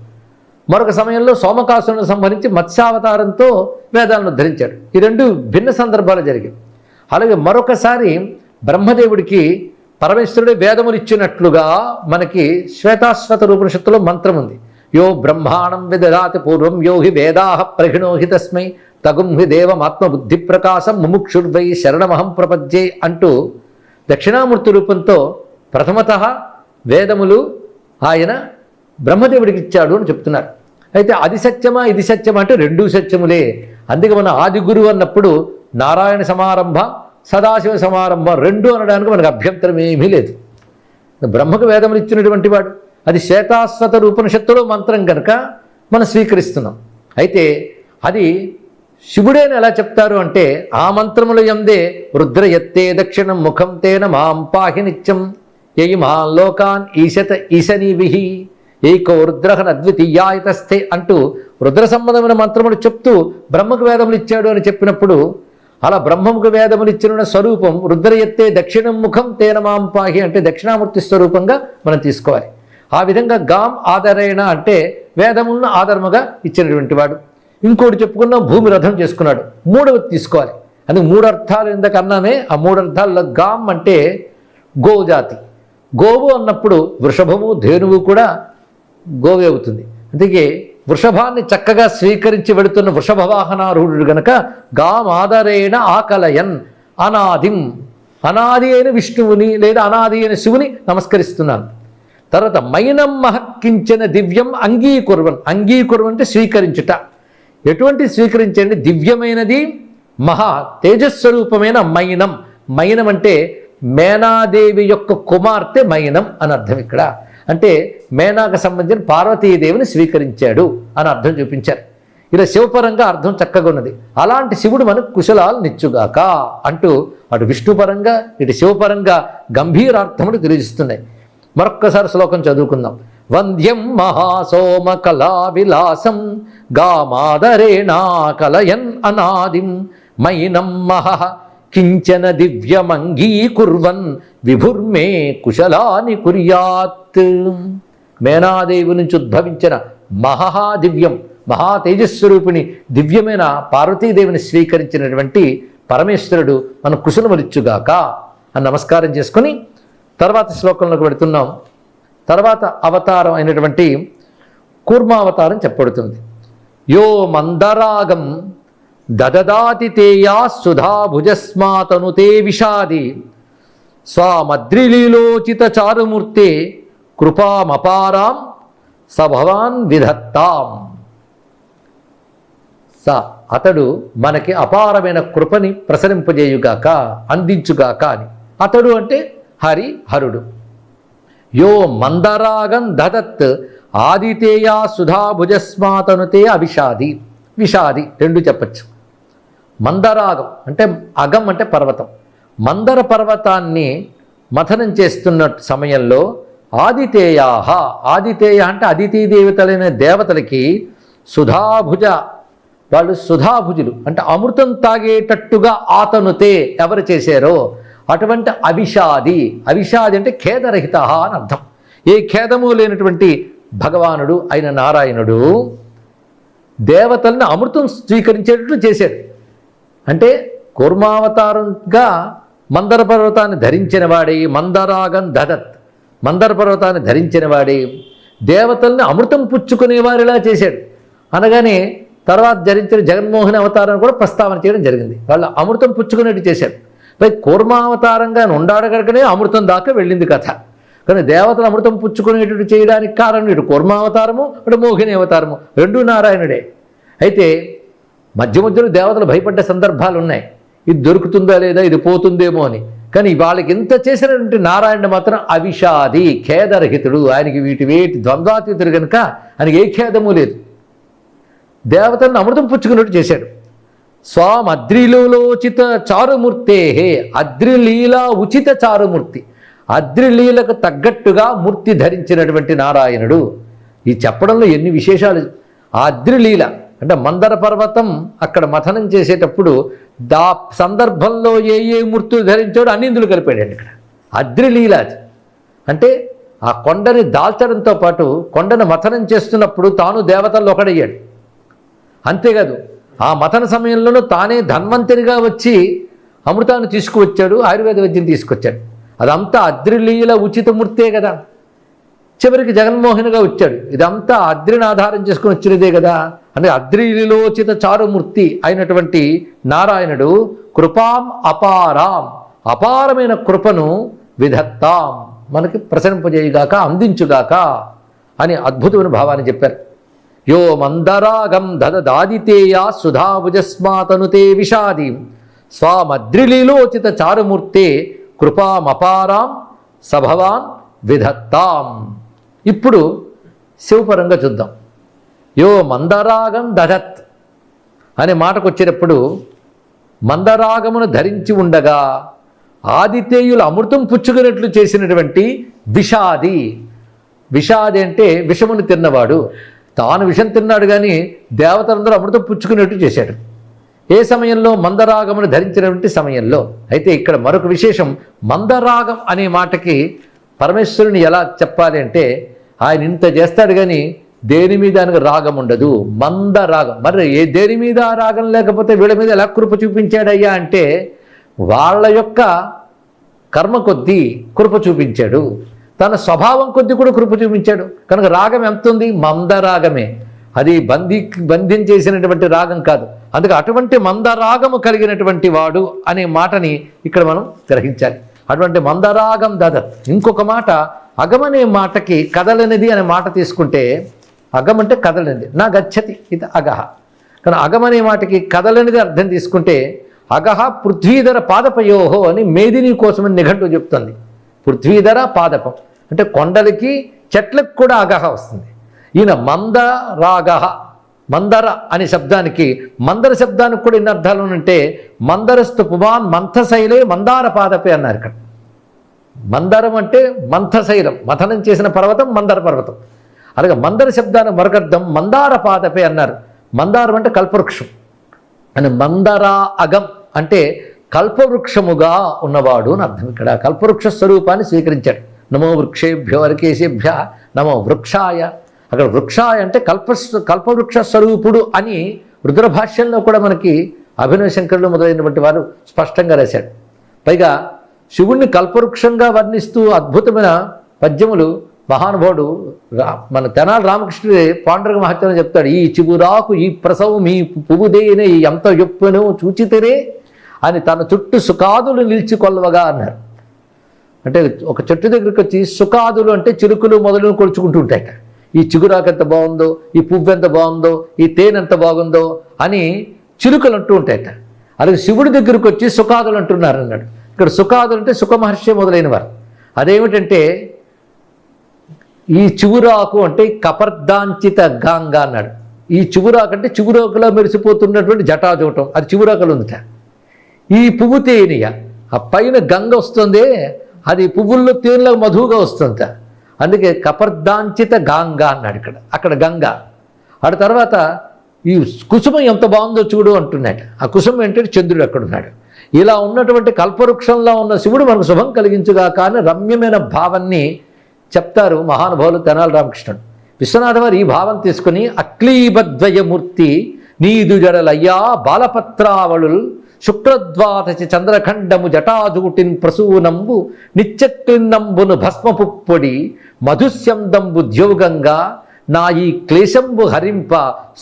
మరొక సమయంలో సోమకాసురుని సంహరించి మత్స్యావతారంతో వేదాలను ఉద్ధరించాడు. ఈ రెండు భిన్న సందర్భాలు జరిగాయి. అలాగే మరొకసారి బ్రహ్మదేవుడికి పరమేశ్వరుడే వేదములు ఇచ్చినట్లుగా మనకి శ్వేతాశ్వత రూపనిషత్తులో మంత్రం ఉంది. యో బ్రహ్మాణం విదదాతి పూర్వం యో హి వేదాహ ప్రహిణోహి తస్మై తగుం హి దేవమాత్మబుద్ధి ప్రకాశం ముముక్షుర్వై శరణమహం ప్రపద్యే అంటూ దక్షిణామూర్తి రూపంతో ప్రథమత వేదములు ఆయన బ్రహ్మదేవుడికి ఇచ్చాడు అని చెప్తున్నారు. అయితే అది సత్యమా ఇది సత్యమా అంటే రెండూ సత్యములే. అందుకే మన ఆది గురువు అన్నప్పుడు నారాయణ సమారంభ సదాశివ సమారంభ రెండు అనడానికి మనకు అభ్యంతరం ఏమీ లేదు. బ్రహ్మకు వేదములు ఇచ్చినటువంటి వాడు, అది శ్వేతాశ్వత రూపనిషత్తులో మంత్రం కనుక మనం స్వీకరిస్తున్నాం. అయితే అది శివుడేని ఎలా చెప్తారు అంటే ఆ మంత్రముల యందే రుద్ర ఎత్తే దక్షిణం ముఖం తేన మాం పాహి నిత్యం యయి మా లోకాన్ ఈశత ఈశనీవిహి ఏకో రుద్రహ అద్వితీయాయతస్థే అంటూ రుద్ర సంబంధమైన మంత్రములు చెప్తూ బ్రహ్మకు వేదములు ఇచ్చాడు అని చెప్పినప్పుడు అలా బ్రహ్మముకు వేదములు ఇచ్చిన స్వరూపం రుద్ర ఎత్తే దక్షిణం ముఖం తేన మాం పాహి అంటే దక్షిణామూర్తి స్వరూపంగా మనం తీసుకోవాలి. ఆ విధంగా గాం ఆదరేణ అంటే వేదములను ఆధారముగా ఇచ్చినటువంటి వాడు. ఇంకోటి చెప్పుకున్నా భూమి రథం చేసుకున్నాడు. మూడవది తీసుకోవాలి. అందుకు మూడు అర్థాలు ఎందుకన్నామే. ఆ మూడు అర్థాల్లో గాం అంటే గోజాతి. గోవు అన్నప్పుడు వృషభము ధేనువు కూడా గోవే అవుతుంది. అందుకే వృషభాన్ని చక్కగా స్వీకరించి వెళుతున్న వృషభ వాహనారూఢుడు గనక గాం ఆదరేణ ఆకలయన్ అనాదిం అనాది అయిన విష్ణువుని లేదా అనాది అయిన శివుని నమస్కరిస్తున్నాను. తర్వాత మైనం మహక్కించిన దివ్యం అంగీకుర్వన్. అంగీకుర్వన్ అంటే స్వీకరించుట. ఎటువంటి స్వీకరించండి? దివ్యమైనది మహా తేజస్వరూపమైన మైనం. మైనం అంటే మేనాదేవి యొక్క కుమార్తె మైనం అని అర్థం. ఇక్కడ అంటే మేనాకు సంబంధించిన పార్వతీదేవిని స్వీకరించాడు అని అర్థం చూపించారు. ఇలా శివపరంగా అర్థం చక్కగా ఉన్నది. అలాంటి శివుడు మనకు కుశలాలు నిచ్చుగాక అంటూ అటు విష్ణుపరంగా ఇటు శివపరంగా గంభీరార్థములు తెలియజేస్తున్నాయి. మరొక్కసారి శ్లోకం చదువుకుందాం. వంద్యం మహాసోమ కళా విలాసం గామాదరేణాకలయన్ అనాదిం మైనం మహః కించన దివ్యమంగీకుర్వన్ విభుర్మే కుశలాని కుర్యాత్. మేనాదేవి నుంచి ఉద్భవించిన మహాదివ్యం మహా తేజస్వరూపిణి దివ్యమైన పార్వతీదేవిని స్వీకరించినటువంటి పరమేశ్వరుడు మన కుశలములిచ్చుగాక అని నమస్కారం చేసుకొని తర్వాత శ్లోకంలోకి పెడుతున్నాం. తర్వాత అవతారం అయినటువంటి కూర్మావతారం చెప్పబడుతుంది. యో మందరాగం దదదాతి తేయా సుధాభుజస్మాతనుతే విషాది స్వామద్రిలీలోచిత చారుమూర్తే కృపామపారాం సభవాన్ విధత్తాం. అతడు మనకి అపారమైన కృపని ప్రసరింపజేయుగాక అందించుగాక అని. అతడు అంటే హరుడు. యో మందరాగం దదత్ ఆదితేయా సుధాభుజస్మాతనుతే అవిషాది. విషాది రెండు చెప్పచ్చు. మందరాగం అంటే అగం అంటే పర్వతం. మందర పర్వతాన్ని మథనం చేస్తున్న సమయంలో ఆదితేయాహ, ఆదితేయ అంటే అదితి దేవతలైన దేవతలకి సుధాభుజ, వాళ్ళు సుధాభుజులు అంటే అమృతం తాగేటట్టుగా ఆతనుతే ఎవరు చేశారో అటువంటి అవిషాది. అవిషాది అంటే ఖేదరహిత అని అర్థం. ఏ ఖేదము లేనటువంటి భగవానుడు అయిన నారాయణుడు దేవతల్ని అమృతం స్వీకరించేటట్లు చేశాడు. అంటే కూర్మావతారంగా మందర పర్వతాన్ని ధరించిన వాడి, మందరాగం దదత్, మందర పర్వతాన్ని ధరించిన వాడి దేవతల్ని అమృతం పుచ్చుకునేవారిలా చేశాడు. అనగానే తర్వాత ధరించిన జగన్మోహన్ అవతారాన్ని కూడా ప్రస్తావన చేయడం జరిగింది. వాళ్ళు అమృతం పుచ్చుకునేట్టు చేశాడు. పై కూర్మావతారంగా ఉండాడు కనుకనే అమృతం దాకా వెళ్ళింది కథ. కానీ దేవతలు అమృతం పుచ్చుకునేటట్టు చేయడానికి కారణం ఇటు కూర్మావతారము, ఇటు మోహిని అవతారము, రెండూ నారాయణుడే. అయితే మధ్య మధ్యలో దేవతలు భయపడ్డ సందర్భాలు ఉన్నాయి, ఇది దొరుకుతుందా లేదా, ఇది పోతుందేమో అని. కానీ వాళ్ళకి ఎంత చేసినటువంటి నారాయణుడు మాత్రం అవిషాది, ఖేదరహితుడు. ఆయనకి వేటి ద్వంద్వాతీతుడు కనుక ఆయనకి ఏ ఖేదము లేదు. దేవతలను అమృతం పుచ్చుకున్నట్టు చేశాడు. స్వామద్రిలోచిత చారుమూర్తే, అద్రిలీలా ఉచిత చారుమూర్తి, అద్రిలీలకు తగ్గట్టుగా మూర్తి ధరించినటువంటి నారాయణుడు. ఈ చెప్పడంలో ఎన్ని విశేషాలు. ఆ అద్రిలీల అంటే మందర పర్వతం అక్కడ మథనం చేసేటప్పుడు దా సందర్భంలో ఏ మూర్తులు ధరించాడో అన్ని ఇందులో కలిపాడండి. ఇక్కడ అద్రిలీల అంటే ఆ కొండని దాల్చడంతో పాటు కొండను మథనం చేస్తున్నప్పుడు తాను దేవతల్లో ఒకడయ్యాడు. అంతేకాదు ఆ మథన సమయంలోనూ తానే ధన్వంతరిగా వచ్చి అమృతాన్ని తీసుకువచ్చాడు, ఆయుర్వేద వైద్యం తీసుకొచ్చాడు. అదంతా అద్రిలీల ఉచితమూర్తే కదా. చివరికి జగన్మోహన్గా వచ్చాడు. ఇదంతా అద్రిని ఆధారం చేసుకుని వచ్చినదే కదా. అంటే అద్రిలీలోచిత చారుమూర్తి అయినటువంటి నారాయణుడు కృపాం అపారాం, అపారమైన కృపను విధత్తాం, మనకి ప్రసరింపజేయుగాక, అందించుగాక అని అద్భుతమైన భావాన్ని చెప్పారు. యో మందరాగం దదదాదితేయా సుధాభుజస్మాతనుతే విషాదీం స్వామద్రిలీలోచిత చారుమూర్తే కృపామపారాం సభవాన్ విధత్తాం. ఇప్పుడు శివపరంగా చూద్దాం. యో మందరాగం దధత్ అనే మాటకు వచ్చేటప్పుడు మందరాగమును ధరించి ఉండగా ఆదితేయులు అమృతం పుచ్చుకున్నట్లు చేసినటువంటి విషాది. విషాది అంటే విషమును తిన్నవాడు. తాను విషం తిన్నాడు కానీ దేవతలందరూ అమృతం పుచ్చుకునేట్టు చేశాడు. ఏ సమయంలో? మందరాగమును ధరించినటువంటి సమయంలో. అయితే ఇక్కడ మరొక విశేషం, మందరాగం అనే మాటకి పరమేశ్వరుని ఎలా చెప్పాలి అంటే ఆయన ఇంత చేస్తాడు కానీ దేని మీద ఆయనకు రాగం ఉండదు. మందరాగం. మరి దేని మీద రాగం లేకపోతే వీళ్ళ మీద ఎలా కృప చూపించాడయ్యా అంటే వాళ్ళ యొక్క కర్మ కొద్దీ కృప చూపించాడు, తన స్వభావం కొద్దీ కూడా కృప చూపించాడు. కనుక రాగం ఎంత ఉంది? మందరాగమే. అది బంధించేసినటువంటి రాగం కాదు. అందుకే అటువంటి మందరాగము కలిగినటువంటి వాడు అనే మాటని ఇక్కడ మనం గ్రహించాలి. అటువంటి మందరాగం దదత్. ఇంకొక మాట అగమనే మాటకి కదలనిది అనే మాట తీసుకుంటే, అగం అంటే కదలనిది, నా గచ్చతి ఇది అగహ. కానీ అగమనే మాటకి కదలనిది అర్థం తీసుకుంటే అగహ పృథ్వీధర పాదపయోహో అని మేదిని కోసమని నిఘంటువు చెప్తుంది. పృథ్వీధర పాదపం అంటే కొండలకి చెట్లకు కూడా అగహ వస్తుంది. ఈయన మందరాగహ, మందర అనే శబ్దానికి, మందర శబ్దానికి కూడా ఎన్ని అర్థాలు ఉంటే మందరస్తు పుమాన్ మంథశైలే మందార పాదపే అన్నారు. ఇక్కడ మందరం అంటే మంథశైలం, మథనం చేసిన పర్వతం మందర పర్వతం. అలాగే మందర శబ్దానికి మరొక అర్థం మందార పాదపే అన్నారు. మందారం అంటే కల్పవృక్షం అని, మందరా అగం అంటే కల్పవృక్షముగా ఉన్నవాడు అని అర్థం. ఇక్కడ కల్పవృక్ష స్వరూపాన్ని స్వీకరించాడు. నమో వృక్షేభ్యో అరకేశేభ్య నమో వృక్షాయ. అక్కడ వృక్షాయ అంటే కల్పవృక్ష స్వరూపుడు అని రుద్రభాష్యంలో కూడా మనకి అభినవ శంకరులు మొదలైనటువంటి వారు స్పష్టంగా రాశాడు. పైగా శివుణ్ణి కల్పవృక్షంగా వర్ణిస్తూ అద్భుతమైన పద్యములు మహానుభావుడు మన తెనాలి రామకృష్ణుడి పాండురంగ మహత్యం చెప్తాడు. ఈ చిగురాకు ఈ ప్రసవం ఈ పువ్వుదేనే ఈ ఎంత యొప్పును చూచితేనే అని తన చుట్టూ సుఖాదులు నిలిచికొల్వగా అన్నారు. అంటే ఒక చెట్టు దగ్గరికి వచ్చి సుఖాదులు అంటే చిలుకలు మొదలు కొలుచుకుంటూ ఉంటాయి. ఈ చిగురాకు ఎంత బాగుందో, ఈ పువ్వు ఎంత బాగుందో, ఈ తేనె ఎంత బాగుందో అని చిలుకలు అంటూ ఉంటాయట. అలాగే శివుడి దగ్గరికి వచ్చి సుఖాదులు అంటున్నారు అన్నాడు. ఇక్కడ సుఖాదులు అంటే సుఖమహర్షి మొదలైన వారు. అదేమిటంటే ఈ చిగురాకు అంటే కపర్దాంచిత గాంగ అన్నాడు. ఈ చిగురాకు అంటే చిగురాకులా మెరిసిపోతున్నటువంటి జటాజూటం, అది చిగురాకులు ఉందిట. ఈ పువ్వు తేనెయ, ఆ పైన గంగ వస్తుంది, అది పువ్వుల్లో తేనెలో మధువుగా వస్తుంట. అందుకే కపర్దాంచిత గాంగ అన్నాడు ఇక్కడ. అక్కడ గంగ. ఆడ తర్వాత ఈ కుసుమం ఎంత బాగుందో చూడు అంటున్నాడు. ఆ కుసుమం ఏంటంటే చంద్రుడు అక్కడ ఉన్నాడు. ఇలా ఉన్నటువంటి కల్పవృక్షంలో ఉన్న శివుడు మనకు శుభం కలిగించుగా కానీ రమ్యమైన భావాన్ని చెప్తారు మహానుభావులు తెనాలి రామకృష్ణుడు. విశ్వనాథ వారు ఈ భావం తీసుకుని అక్లీబద్వయమూర్తి నీదు జడలయ్యా బాలపత్రావళుల్ శుక్రద్వాదశి చంద్రఖండము జటాజూటిన్ ప్రసూనంబు నిత్యక్లిన్నంబును భస్మపుప్పొడి మధుస్యందంబు ద్యోగంగా నా ఈ క్లేశంబు హరింప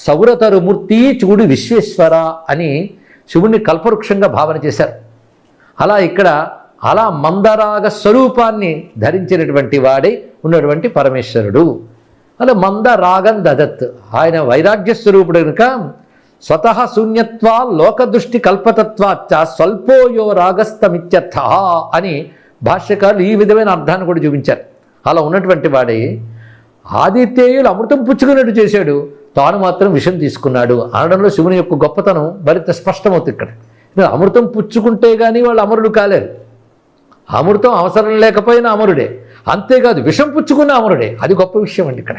సౌరతరుమూర్తి చూడు విశ్వేశ్వర అని శివుణ్ణి కల్పవృక్షంగా భావన చేశారు. అలా ఇక్కడ అలా మందరాగ స్వరూపాన్ని ధరించినటువంటి వాడే ఉన్నటువంటి పరమేశ్వరుడు. అలా మందరాగం దదత్, ఆయన వైరాగ్య స్వరూపుడు కనుక స్వతః శూన్యత్వా లోకదృష్టి కల్పతత్వాచ్చ స్వల్పోయో రాగస్తమిత్యర్థ అని భాష్యకారులు ఈ విధమైన అర్థాన్ని కూడా చూపించారు. అలా ఉన్నటువంటి వాడే ఆదిత్యేయులు అమృతం పుచ్చుకున్నట్టు చేశాడు, తాను మాత్రం విషం తీసుకున్నాడు అనడంలో శివుని యొక్క గొప్పతనం మరింత స్పష్టమవుతుంది. ఇక్కడ అమృతం పుచ్చుకుంటే కానీ వాళ్ళు అమరులు కాలేరు. అమృతం అవసరం లేకపోయినా అమరుడే, అంతేకాదు విషం పుచ్చుకున్న అమరుడే. అది గొప్ప విషయం అండి. ఇక్కడ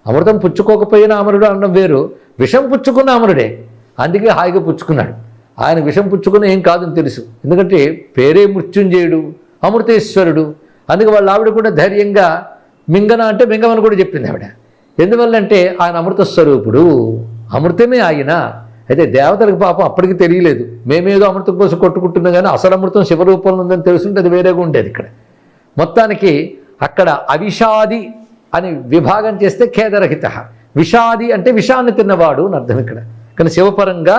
అమృతం పుచ్చుకోకపోయినా అమరుడు అనడం వేరు, విషం పుచ్చుకున్న అమరుడే. అందుకే హాయిగా పుచ్చుకున్నాడు. ఆయన విషం పుచ్చుకున్న ఏం కాదని తెలుసు, ఎందుకంటే పేరే మృత్యుంజయుడు, అమృతేశ్వరుడు. అందుకే వాళ్ళ ఆవిడ కూడా ధైర్యంగా మింగన అంటే మింగమని కూడా చెప్పింది ఆవిడ. ఎందువల్లంటే ఆయన అమృత స్వరూపుడు, అమృతమే ఆయన. అయితే దేవతలకు పాపం అప్పటికి తెలియలేదు, మేమేదో అమృతం కోసం కొట్టుకుంటున్నాం, కానీ అసలు అమృతం శివరూపంలో ఉందని తెలుసుంటే అది వేరేగా ఉండేది. ఇక్కడ మొత్తానికి అక్కడ అవిషాది అని విభాగం చేస్తే ఖేదరహిత, విషాది అంటే విషాన్ని తిన్నవాడు అని అర్థం. ఇక్కడ కానీ శివపరంగా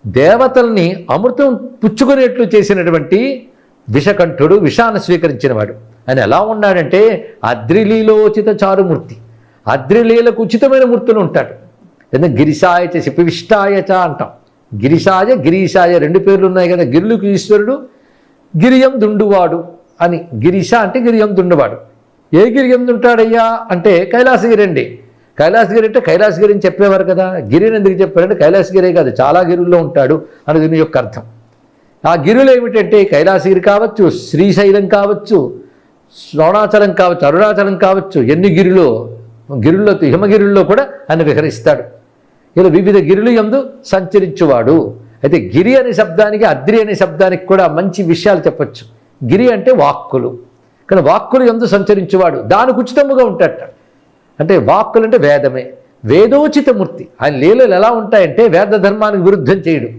దేవతల్ని అమృతం పుచ్చుకునేట్లు చేసినటువంటి విషకంఠుడు, విషాన్ని స్వీకరించినవాడు. ఆయన ఎలా ఉన్నాడంటే అద్రిలీలోచిత చారుమూర్తి, అద్రిలీలకు ఉచితమైన మూర్తులు ఉంటాడు. ఎందుకంటే గిరిశాయచ శిపివిష్టాయచ అంటాం. గిరిశాయ గిరీశాయ రెండు పేర్లు ఉన్నాయి కదా. గిరులకు ఈశ్వరుడు, గిరియం దుండువాడు అని. గిరీశ అంటే గిరియం దుండువాడు. ఏ గిరియం దుంటాడయ్యా అంటే కైలాసగిరి అండి. కైలాసగిరి అంటే కైలాసగిరి అని చెప్పేవారు కదా. గిరిని ఎందుకు చెప్పారంటే కైలాసగిరే కాదు, చాలా గిరుల్లో ఉంటాడు అని దీని యొక్క అర్థం. ఆ గిరులు ఏమిటంటే కైలాసగిరి కావచ్చు, శ్రీశైలం కావచ్చు, శ్రవణాచలం కావచ్చు, అరుణాచలం కావచ్చు. ఎన్ని గిరిలో హిమగిరుల్లో కూడా ఆయన విహరిస్తాడు. ఇలా వివిధ గిరులు యందు సంచరించువాడు. అయితే గిరి అనే శబ్దానికి అద్రి అనే శబ్దానికి కూడా మంచి విషయాలు చెప్పచ్చు. గిరి అంటే వాక్కులు, కానీ వాక్కులు యందు సంచరించువాడు, దానికి ఉచితముగా ఉంటాడట. అంటే వాక్కులు అంటే వేదమే, వేదోచిత మూర్తి. ఆయన లీలలు ఎలా ఉంటాయంటే వేద ధర్మానికి విరుద్ధం చేయడు.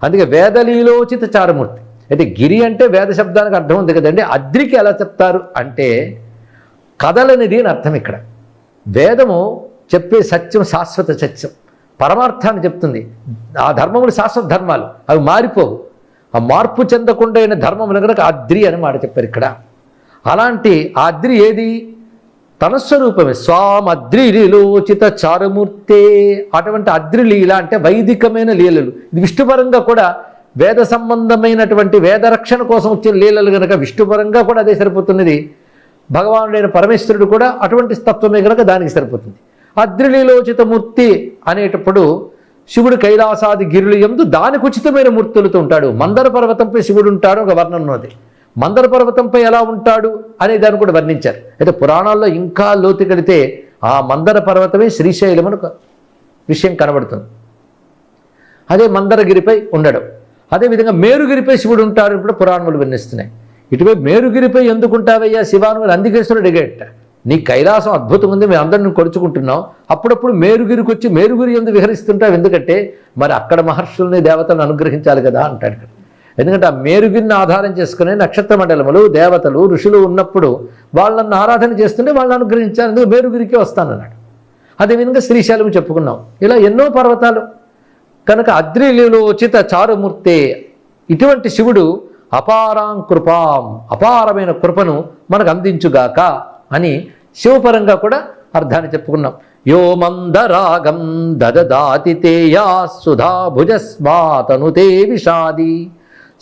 అందుకే వేదలీలోచిత చారమూర్తి. అయితే గిరి అంటే వేద శబ్దానికి అర్థం ఉంది కదండి. అద్రికి ఎలా చెప్తారు అంటే కదలనిది అని అర్థం. ఇక్కడ వేదము చెప్పే సత్యం శాశ్వత సత్యం, పరమార్థాన్ని చెప్తుంది. ఆ ధర్మములు శాశ్వత ధర్మాలు, అవి మారిపోవు. ఆ మార్పు చెందకుండా అయిన ధర్మములు కనుక అద్రి అని మాట చెప్పారు ఇక్కడ. అలాంటి ఆ అద్రి ఏది? తన స్వరూపమే. స్వామద్రి లీలోచిత చారుమూర్తే. అటువంటి అద్రి లీల అంటే వైదికమైన లీలలు. ఇది విష్ణుపరంగా కూడా వేద సంబంధమైనటువంటి వేదరక్షణ కోసం వచ్చిన లీలలు కనుక విష్ణుపరంగా కూడా అదే సరిపోతున్నది. భగవానుడైన పరమేశ్వరుడు కూడా అటువంటి తత్వమే కనుక దానికి సరిపోతుంది. అద్రిలీలోచిత మూర్తి అనేటప్పుడు శివుడు కైలాసాది గిరులు యందు దానికి ఉచితమైన మూర్తులతో ఉంటాడు. మందర పర్వతంపై శివుడు ఉంటాడు ఒక వర్ణన ఉన్నది. మందర పర్వతంపై ఎలా ఉంటాడు అనే దాన్ని కూడా వర్ణించారు. అయితే పురాణాల్లో ఇంకా లోతుకెడితే ఆ మందర పర్వతమే శ్రీశైలం అని ఒక విషయం కనబడుతుంది. అదే మందరగిరిపై ఉండడం. అదేవిధంగా మేరుగిరిపై శివుడు ఉంటాడని కూడా పురాణములు వర్ణిస్తున్నాయి. ఇటువై మేరుగిరిపై ఎందుకుంటావయ్యా శివాను నందికేశ్వరుడు అడిగేట. నీ కైలాసం అద్భుతంగా ఉంది, మేము అందరిని కొడుచుకుంటున్నాం, అప్పుడప్పుడు మేరుగిరికి వచ్చి మేరుగిరి ఎందుకు విహరిస్తుంటావు? ఎందుకంటే మరి అక్కడ మహర్షుల్ని దేవతలను అనుగ్రహించాలి కదా అంటాడు. ఎందుకంటే ఆ మేరుగిరిని ఆధారం చేసుకునే నక్షత్ర మండలములు దేవతలు ఋషులు ఉన్నప్పుడు వాళ్ళని ఆరాధన చేస్తుంటే వాళ్ళని అనుగ్రహించాలి, ఎందుకు మేరుగిరికి వస్తానన్నాడు. అదేవిధంగా శ్రీశైలం చెప్పుకున్నాం. ఇలా ఎన్నో పర్వతాలు కనుక అద్రిలీలోచిత చారుమూర్తే. ఇటువంటి శివుడు అపారాం కృపాం, అపారమైన కృపను మనకు అందించుగాక అని శివపరంగా కూడా అర్థాన్ని చెప్పుకున్నాం. యో మందరాగం దదదాతి తేయా సుధాభుజస్మాతనుతే విషాది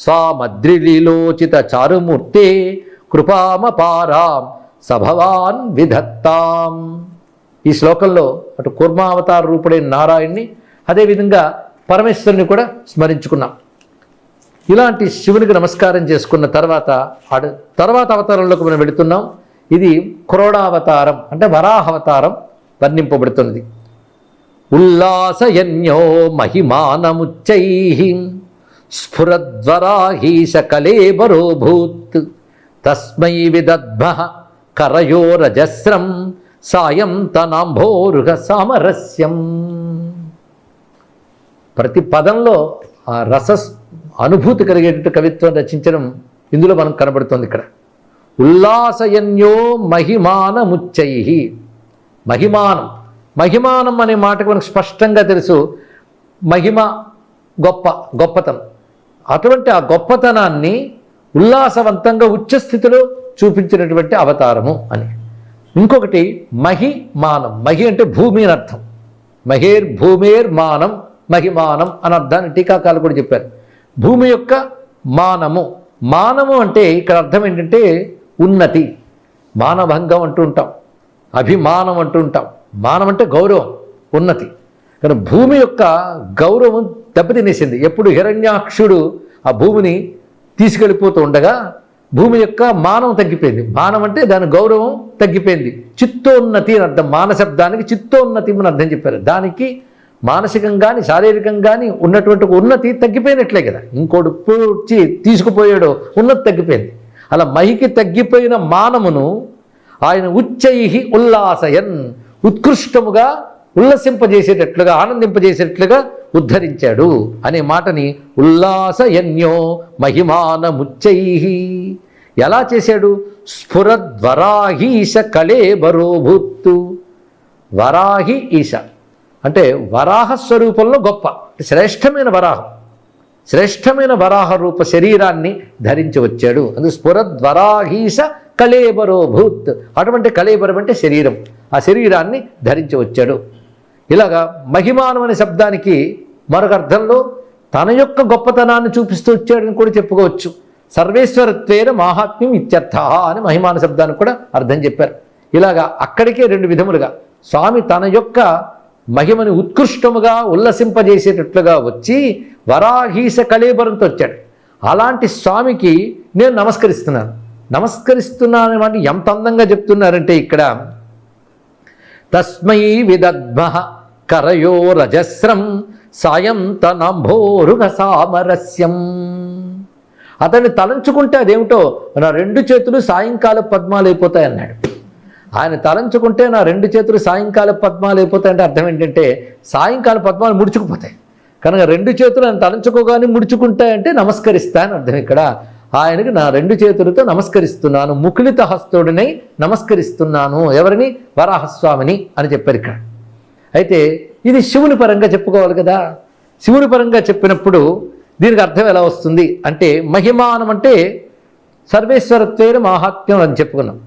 స్వామద్రిలీలోచిత చారుమూర్తే కృపామపారాం సభవాన్ విధత్తాం. ఈ శ్లోకంలో అటు కూర్మావతార రూపుడైన నారాయణ్ణి అదేవిధంగా పరమేశ్వరుని కూడా స్మరించుకున్నాం. ఇలాంటి శివునికి నమస్కారం చేసుకున్న తర్వాత అవతారంలోకి మనం వెళుతున్నాం. ఇది క్రోడావతారం అంటే వరాహావతారం వర్ణింపబడుతున్నది. ఉల్లాసయన్యో మహిమానముచ్చై స్ఫురద్వరాహీశ కలేబరోభూత్ తస్మై విదద్భ కరయోరజస్రం సాయం తనాంభోరుహ సామరస్యం. ప్రతి పదంలో ఆ అనుభూతి కలిగేటట్టు కవిత్వం రచించడం ఇందులో మనకు కనబడుతుంది. ఇక్కడ ఉల్లాసయన్యో మహిమానముచ్చై. మహిమానం, మహిమానం అనే మాటకు మనకు స్పష్టంగా తెలుసు. మహిమ గొప్పతనం. అటువంటి ఆ గొప్పతనాన్ని ఉల్లాసవంతంగా ఉచ్చస్థితిలో చూపించినటువంటి అవతారము అని. ఇంకొకటి మహిమానం. మహి అంటే భూమి అని అర్థం. భూమేర్మానం మహిమానం అని అర్థాన్ని టీకాకారులు కూడా చెప్పారు. భూమి యొక్క మానము. మానము అంటే ఇక్కడ అర్థం ఏంటంటే ఉన్నతి, మానభంగం అంటూ ఉంటాం, అభిమానం అంటూ ఉంటాం. మానం అంటే గౌరవం, ఉన్నతి. కానీ భూమి యొక్క గౌరవం దెబ్బతినేసింది. ఎప్పుడు హిరణ్యాక్షుడు ఆ భూమిని తీసుకెళ్ళిపోతూ ఉండగా భూమి యొక్క మానం తగ్గిపోయింది. మానం అంటే దాని గౌరవం తగ్గిపోయింది. చిత్తోన్నతి అని అర్థం. మానశబ్దానికి చిత్తోన్నతి అని అర్థం చెప్పారు. దానికి మానసికంగా కానీ శారీరకంగా కానీ ఉన్నటువంటి ఉన్నతి తగ్గిపోయినట్లే కదా. ఇంకోటి పూడ్చి తీసుకుపోయాడో ఉన్నతి తగ్గిపోయింది. అలా మహికి తగ్గిపోయిన మానమును ఆయన ఉచ్చైహి ఉల్లాసయన్, ఉత్కృష్టముగా ఉల్లసింపజేసేటట్లుగా, ఆనందింపజేసేటట్లుగా ఉద్ధరించాడు అనే మాటని ఉల్లాసయన్యో మహిమానముచ్చైహి. ఎలా చేశాడు? స్ఫురద్వరాహీశ కళేబరోభూత్తు. వరాహి ఈశ అంటే వరాహ స్వరూపంలో గొప్ప శ్రేష్టమైన వరాహం, శ్రేష్టమైన వరాహ రూప శరీరాన్ని ధరించి వచ్చాడు. అందుకు స్ఫురద్వరాహీశ కళేబరోభూత్. అటువంటి కళేబరం అంటే శరీరం. ఆ శరీరాన్ని ధరించి వచ్చాడు. ఇలాగా మహిమానం అనే శబ్దానికి మరొక అర్థంలో తన యొక్క గొప్పతనాన్ని చూపిస్తూ వచ్చాడని కూడా చెప్పుకోవచ్చు. సర్వేశ్వరత్వేన మాహాత్మ్యం ఇత్యర్థ అని మహిమాన శబ్దానికి కూడా అర్థం చెప్పారు. ఇలాగా అక్కడికే రెండు విధములుగా స్వామి తన యొక్క మహిమని ఉత్కృష్టముగా ఉల్లసింపజేసేటట్లుగా వచ్చి వరాహీశ కళేబరంతో వచ్చాడు. అలాంటి స్వామికి నేను నమస్కరిస్తున్నాను అంటే ఎంత అందంగా చెప్తున్నారంటే ఇక్కడ తస్మై విదద్మః కరయో రజస్రం సాయం తనంభోరుగ సామరస్యం. అతన్ని తలంచుకుంటే అదేమిటో నా రెండు చేతులు సాయంకాల పద్మాలు అయిపోతాయి అన్నాడు. ఆయన తలంచుకుంటే నా రెండు చేతులు సాయంకాల పద్మాలు అయిపోతాయంటే అర్థం ఏంటంటే సాయంకాల పద్మాలు ముడుచుకుపోతాయి కనుక రెండు చేతులు ఆయన తలంచుకోగానే ముడుచుకుంటాయంటే నమస్కరిస్తాయని అర్థం. ఇక్కడ ఆయనకి నా రెండు చేతులతో నమస్కరిస్తున్నాను, ముకులిత హస్తుడినై నమస్కరిస్తున్నాను. ఎవరిని? వరాహస్వామిని అని చెప్పారు ఇక్కడ. అయితే ఇది శివుని పరంగా చెప్పుకోవాలి కదా. శివుని పరంగా చెప్పినప్పుడు దీనికి అర్థం ఎలా వస్తుంది అంటే మహిమానం అంటే సర్వేశ్వరత్వేన మాహాత్మ్యం అని చెప్పుకున్నాం.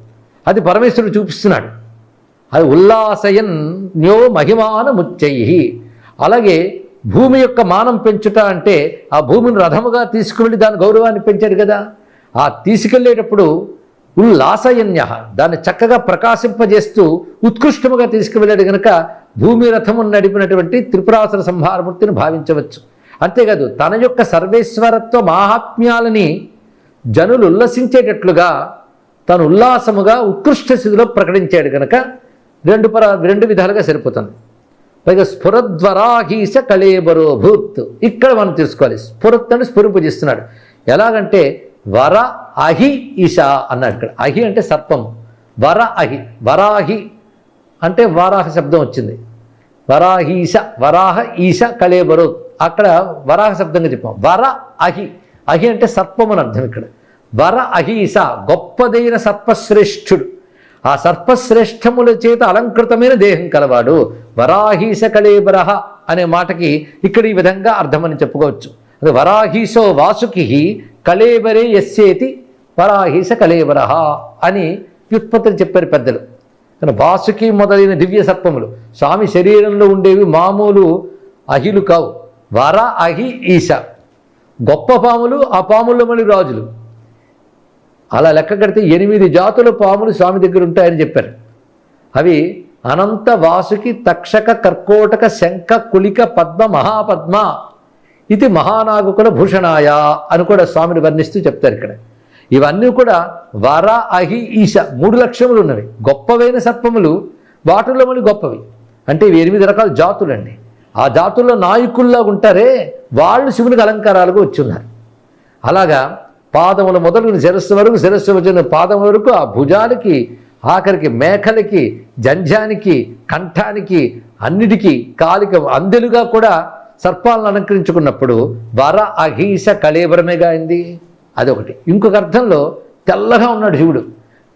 అది పరమేశ్వరుడు చూపిస్తున్నాడు. అది ఉల్లాసయన్ న్యో మహిమానముచ్చై. అలాగే భూమి యొక్క మానం పెంచుట అంటే ఆ భూమిని రథముగా తీసుకువెళ్ళి దాని గౌరవాన్ని పెంచాడు కదా. ఆ తీసుకెళ్లేటప్పుడు ఉల్లాసయన్య దాన్ని చక్కగా ప్రకాశింపజేస్తూ ఉత్కృష్టముగా తీసుకువెళ్ళాడు కనుక భూమి రథమును నడిపినటువంటి త్రిపురాసుర సంహారమూర్తిని భావించవచ్చు. అంతేకాదు తన యొక్క సర్వేశ్వరత్వ మాహాత్మ్యాలని జనులు ఉల్లసించేటట్లుగా తను ఉల్లాసముగా ఉత్కృష్ట స్థితిలో ప్రకటించాడు కనుక రెండు విధాలుగా సరిపోతుంది. పైగా స్ఫురద్వరాహీశ కళేబరోభూత్ ఇక్కడ మనం తీసుకోవాలి. స్ఫురత్ అంటే స్ఫురింపజేస్తున్నాడు. ఎలాగంటే వర అహి ఈశ అన్నాడు ఇక్కడ. అహి అంటే సర్పము, వర అహి. వరాహి అంటే వారాహ శబ్దం వచ్చింది. వరాహీశ, వరాహ ఈశ కళేబరో, అక్కడ వరాహ శబ్దంగా చెప్పాం. వర అహి, అహి అంటే సర్పం అని అర్థం ఇక్కడ. వర అహీశ గొప్పదైన సర్పశ్రేష్ఠుడు, ఆ సర్పశ్రేష్టముల చేత అలంకృతమైన దేహం కలవాడు. వరాహీశ కళేబరహ అనే మాటకి ఇక్కడ ఈ విధంగా అర్థమని చెప్పుకోవచ్చు. అది వరాహీశో వాసుకి కళేబరే యస్యేతి వరాహీశ కళేబరహ అని వ్యుత్పత్తిని చెప్పారు పెద్దలు. కానీ వాసుకి మొదలైన దివ్య సర్పములు స్వామి శరీరంలో ఉండేవి మామూలు అహిలు కావు. వర అహి ఈశ గొప్ప పాములు, ఆ పాముల్లో మళ్ళీ రాజులు. అలా లెక్క కడితే 8 జాతుల పాములు స్వామి దగ్గర ఉంటాయని చెప్పారు. అవి అనంత, వాసుకి, తక్షక, కర్కోటక, శంఖ, కులిక, పద్మ, మహాపద్మ ఇది మహానాగుకుల భూషణాయ అని కూడా స్వామిని వర్ణిస్తూ చెప్తారు ఇక్కడ. ఇవన్నీ కూడా వర అహి ఈశ 3 లక్షణములు ఉన్నవి. గొప్పవైన సర్పములు, వాటిల్లో మళ్ళీ గొప్పవి. అంటే ఇవి 8 రకాల జాతులండి. ఆ జాతుల్లో నాయకుల్లా ఉంటారే వాళ్ళు శివునికి అలంకారాలుగా వచ్చున్నారు. అలాగా పాదముల మొదలు శిరస్సు వరకు, శిరస్సు వచ్చిన పాదం వరకు, ఆ భుజాలకి, ఆఖరికి మేకలకి జంధ్యానికి, కంఠానికి, అన్నిటికీ కాలిక అందెలుగా కూడా సర్పాలను అలంకరించుకున్నప్పుడు వర అహీశ కళేబరమేగా అయింది. అదొకటి. ఇంకొక అర్థంలో తెల్లగా ఉన్నాడు శివుడు.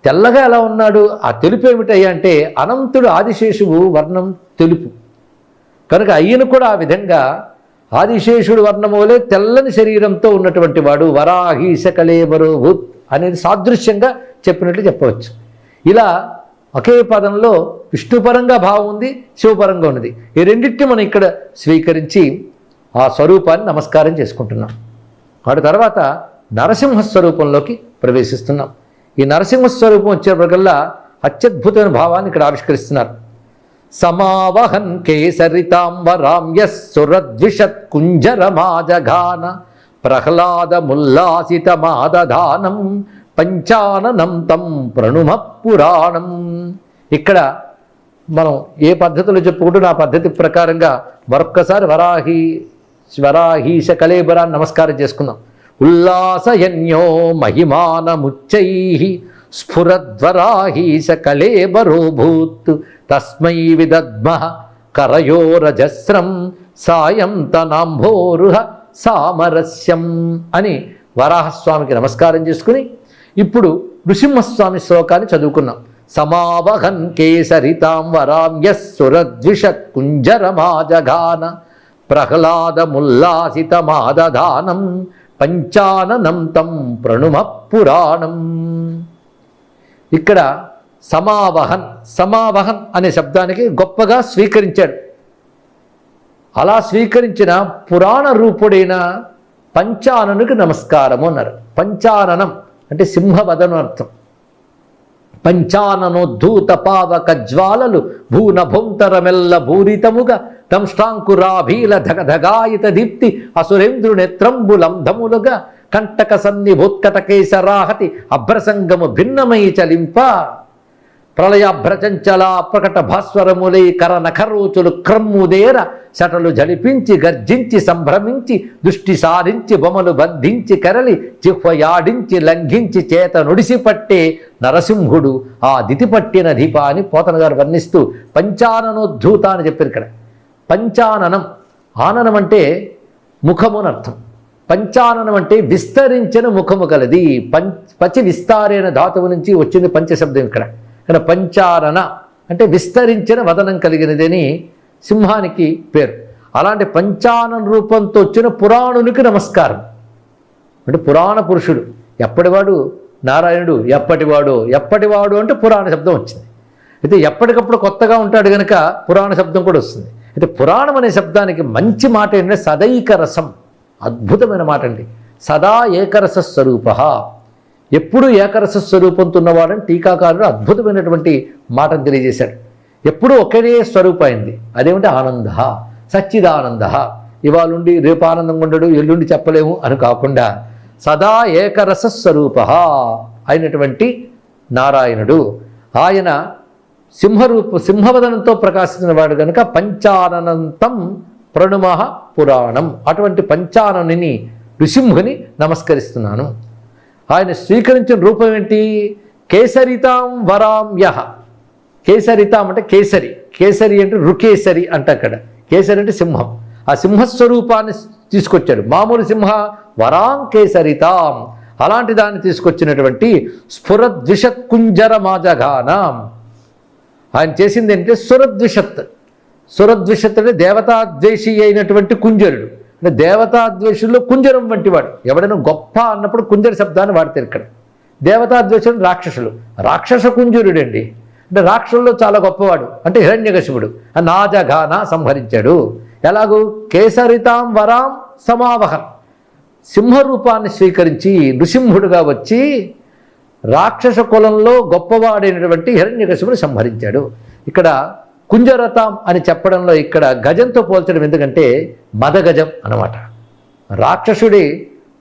తెల్లగా ఎలా ఉన్నాడు? ఆ తెలుపు ఏమిటయ్యా అంటే అనంతుడు ఆదిశేషువు వర్ణం తెలుపు కనుక అయ్యను కూడా ఆ విధంగా ఆదిశేషుడు వర్ణమూలే తెల్లని శరీరంతో ఉన్నటువంటి వాడు వరాహీశ కళేబరో భూత్ అనేది సాదృశ్యంగా చెప్పినట్లు చెప్పవచ్చు. ఇలా ఒకే పదంలో విష్ణుపరంగా భావం ఉంది, శివపరంగా ఉన్నది. ఈ రెండింటిని మనం ఇక్కడ స్వీకరించి ఆ స్వరూపాన్ని నమస్కారం చేసుకుంటున్నాం. వాటి తర్వాత నరసింహస్వరూపంలోకి ప్రవేశిస్తున్నాం. ఈ నరసింహస్వరూపం వచ్చేప్పటికల్లా అత్యద్భుతమైన భావాన్ని ఇక్కడ ఆవిష్కరిస్తున్నారు. సమావహన్ కేసరితాంబరామ్యస్సురద్విషత్ కుంజరమాజఘాన ప్రహ్లాదముల్లాసితమాదధానం పంచాననం తం ప్రణుమ పురాణం. ఇక్కడ మనం ఏ పద్ధతిలో చెప్పుకుంటూ ఆ పద్ధతి ప్రకారంగా మరొక్కసారి వరాహీశ కళేబరాన్ని నమస్కారం చేసుకుందాం. ఉల్లాసయన్యో మహిమానముచ్చై స్ఫురద్వరాహీశ కళేబరో భూత్ తస్మై విదద్మః కరయోరజస్రం సాయం తనాంభోరుహ సామరస్యం అని వరాహస్వామికి నమస్కారం చేసుకుని ఇప్పుడు నృసింహస్వామి శ్లోకాన్ని చదువుకున్నాం. సమావహన్ కేసరితాం వరామ్యస్సురద్విషత్ కుంజరమాజఘాన ప్రహ్లాదముల్లాసితమాదధానం పంచాననం తం ప్రణుమ పురాణం. ఇక్కడ సమావహన్ అనే శబ్దానికి గొప్పగా స్వీకరించాడు. అలా స్వీకరించిన పురాణ రూపుడైన పంచాననుకి నమస్కారము అన్నారు. పంచాననం అంటే సింహవదను అర్థం. పంచాననోద్ధూత పావక జ్వాలలు భూనభుంతరమెల్ల భూరితముగా దంష్టాంకురాభీల ధగధగాయిత దీప్తి అసురేంద్రు నేత్రంబులంధములుగా కంటక సన్నిభోత్కటకేశరాహతి అభ్రసంగము భిన్నమై చలింప ప్రళయాభ్రచంచల ప్రకట భాస్వరములై కర నఖరోచులు క్రమ్ముదేర శటలు జడిపించి గర్జించి సంభ్రమించి దృష్టి సారించి బొమలు బంధించి కరలి జిహ్వయాడించి లంఘించి చేత నుడిసి పట్టే నరసింహుడు ఆ దితి పట్టిన దీప అని పోతన గారు వర్ణిస్తూ పంచాననోద్ధూత అని చెప్పారు. ఇక్కడ పంచాననం, ఆననం అంటే ముఖము అని అర్థం. పంచాననం అంటే విస్తరించిన ముఖము కలది. పచి విస్తారైన ధాతువు నుంచి వచ్చింది పంచశబ్దం ఇక్కడ. ఇక్కడ పంచానన అంటే విస్తరించిన వదనం కలిగినదని సింహానికి పేరు. అలాంటి పంచానన రూపంతో వచ్చిన పురాణునికి నమస్కారం. అంటే పురాణ పురుషుడు ఎప్పటివాడు నారాయణుడు, ఎప్పటివాడు అంటే పురాణ శబ్దం వచ్చింది. అయితే ఎప్పటికప్పుడు కొత్తగా ఉంటాడు కనుక పురాణ శబ్దం కూడా వస్తుంది. అయితే పురాణం అనే శబ్దానికి మంచి మాట ఏంటంటే సదైక రసం, అద్భుతమైన మాట అండి. సదా ఏకరస స్వరూప, ఎప్పుడు ఏకరస స్వరూపంతో ఉన్నవాడని టీకాకారుడు అద్భుతమైనటువంటి మాటను తెలియజేశాడు. ఎప్పుడూ ఒకే స్వరూపం అయింది. అదేమిటి? ఆనంద, సచ్చిదానంద. ఇవాళుండి రేపు ఆనందంగా ఉండడు, ఎల్లుండి చెప్పలేము అని కాకుండా సదా ఏకరస స్వరూప అయినటువంటి నారాయణుడు. ఆయన సింహవదనంతో ప్రకాశించిన వాడు కనుక పంచాననంతం ప్రణుమ పురాణం. అటువంటి పంచాననుని నృసింహుని నమస్కరిస్తున్నాను. ఆయన స్వీకరించిన రూపం ఏంటి? కేసరితాం వరామ్యః. కేసరితాం అంటే కేసరి, కేసరి అంటే రుకేసరి అంట. అక్కడ కేసరి అంటే సింహం. ఆ సింహస్వరూపాన్ని తీసుకొచ్చాడు. మామూలు సింహ వరాం కేసరితాం, అలాంటి దాన్ని తీసుకొచ్చినటువంటి స్ఫురద్విషత్ కుంజరమాజఘానం. ఆయన చేసింది ఏంటంటే సురద్విషత్. సురద్విషత్ అంటే దేవతాద్వేషి అయినటువంటి కుంజరుడు. అంటే దేవతాద్వేషుల్లో కుంజరం వంటి వాడు. ఎవడైనా గొప్ప అన్నప్పుడు కుంజర శబ్దాన్ని వాడతారు ఇక్కడ. దేవతాద్వేషుడు రాక్షసులు, రాక్షస కుంజరుడండి. అంటే రాక్షసుల్లో చాలా గొప్పవాడు. అంటే హిరణ్యకశిపుడు నాజఘాన సంహరించాడు. ఎలాగూ కేసరితాం వరాం సమావహం, సింహరూపాన్ని స్వీకరించి నృసింహుడుగా వచ్చి రాక్షస కులంలో గొప్పవాడైనటువంటి హిరణ్యకశిపుడు సంహరించాడు. ఇక్కడ కుంజరతాం అని చెప్పడంలో ఇక్కడ గజంతో పోల్చడం ఎందుకంటే మదగజం అన్నమాట. రాక్షసుడి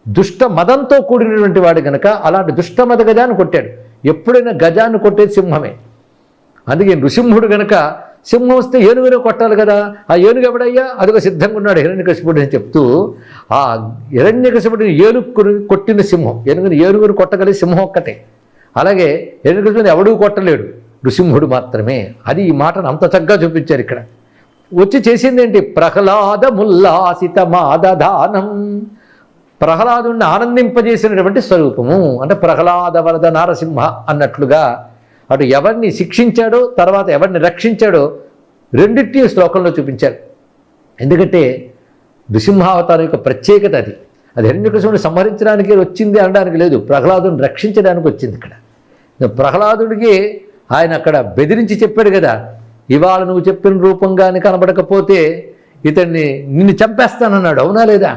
దుష్ట మదంతో కూడినటువంటి వాడు కనుక అలాంటి దుష్ట మద గజాన్ని కొట్టాడు. ఎప్పుడైనా గజాన్ని కొట్టేది సింహమే. అందుకే నృసింహుడు కనుక సింహం వస్తే ఏనుగునే కొట్టాలి కదా. ఆ ఏనుగు ఎవడయ్యా? అదిగో సిద్ధంగా ఉన్నాడు హిరణ్యకశిపుడు అని చెప్తూ ఆ హిరణ్యకశిపుడిని ఏనుగుని కొట్టిన సింహం. ఏనుగుని కొట్టగలిగే సింహం ఒక్కటే. అలాగే హిరణ్యకశిపుడిని ఎవడూ కొట్టలేడు. నృసింహుడు మాత్రమే. అది ఈ మాటను అంత చక్కగా చూపించారు ఇక్కడ. వచ్చి చేసిందేంటి? ప్రహ్లాదముల్లాసిత మాదధానం. ప్రహ్లాదుని ఆనందింపజేసినటువంటి స్వరూపము. అంటే ప్రహ్లాద వరద నారసింహ అన్నట్లుగా అటు ఎవరిని శిక్షించాడో తర్వాత ఎవరిని రక్షించాడో రెండింటినీ శ్లోకంలో చూపించారు. ఎందుకంటే నృసింహావతారం యొక్క ప్రత్యేకత అది. అది హిరణ్యకశిపుని సంహరించడానికి వచ్చింది అనడానికి లేదు, ప్రహ్లాదుని రక్షించడానికి వచ్చింది ఇక్కడ. ప్రహ్లాదుడికి ఆయన అక్కడ బెదిరించి చెప్పాడు కదా, ఇవాళ నువ్వు చెప్పిన రూపంగాని కనబడకపోతే ఇతన్ని నిన్ను చంపేస్తానన్నాడు. అవునా లేదా?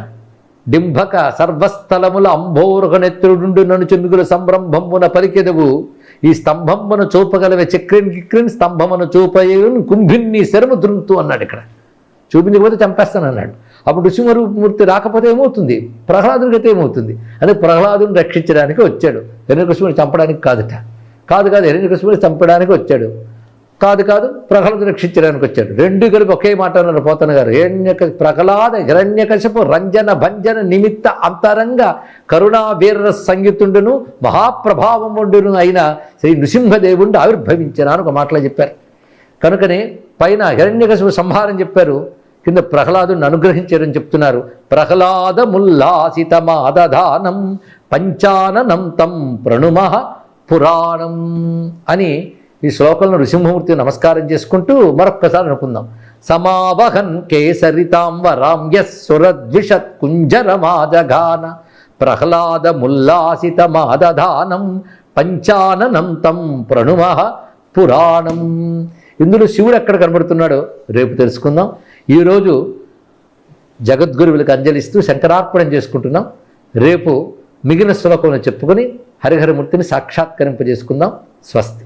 డింభక సర్వస్థలముల అంబోరుగనెత్తుడు నన్ను చెమ్మిగుల సంరంభంబున పలికెదవు, ఈ స్తంభంబున చూపగలవే చక్రిని గిక్రిని స్తంభమును చూపయేను కుంభిన్ని శరము దృంతు అన్నాడు. ఇక్కడ చూపించకపోతే చంపేస్తానన్నాడు. అప్పుడు నృసింహమూర్తి రాకపోతే ఏమవుతుంది? ప్రహ్లాదుడికి అయితే ఏమవుతుంది? అంటే ప్రహ్లాదుని రక్షించడానికి వచ్చాడు, హిరణ్యకశిపుని చంపడానికి కాదుట. కాదు హిరణ్యకశిపుని చంపడానికి వచ్చాడు. కాదు ప్రహ్లాదుని రక్షించడానికి వచ్చాడు. రెండు కలిపి ఒకే మాట అన్నారు పోతన గారు. ప్రహ్లాద హిరణ్యకశిపు రంజన భంజన నిమిత్త అంతరంగ కరుణా వీర సంయుతుండును మహాప్రభావముండును అయిన శ్రీ నృసింహదేవుడు ఆవిర్భవించిన అని ఒక మాటలో చెప్పారు. కనుకనే పైన హిరణ్యకశిపు సంహారం చెప్పారు, కింద ప్రహ్లాదుని అనుగ్రహించారని చెప్తున్నారు. ప్రహ్లాదముల్లాసిత మాదధానం పంచాననం తం ప్రణుమః పురాణం అని ఈ శ్లోకంలో నృసింహమూర్తి నమస్కారం చేసుకుంటూ మరొక్కసారి అనుకుందాం. సమావహన్ కేసరితాం వరాం యస్సురద్విషత్ కుంజరమాజగాన ప్రహ్లాదముల్లాసిత మాదధానం పంచాననం తం ప్రణుమః పురాణం. ఇందులో శివుడు ఎక్కడ కనబడుతున్నాడో రేపు తెలుసుకుందాం. ఈరోజు జగద్గురువులకు అంజలిస్తూ శంకరార్పణం చేసుకుంటున్నాం. రేపు మిగిలిన శ్లోకంలో చెప్పుకొని హరిహరమూర్తిని సాక్షాత్కరింపజేసుకుందాం. స్వస్తి.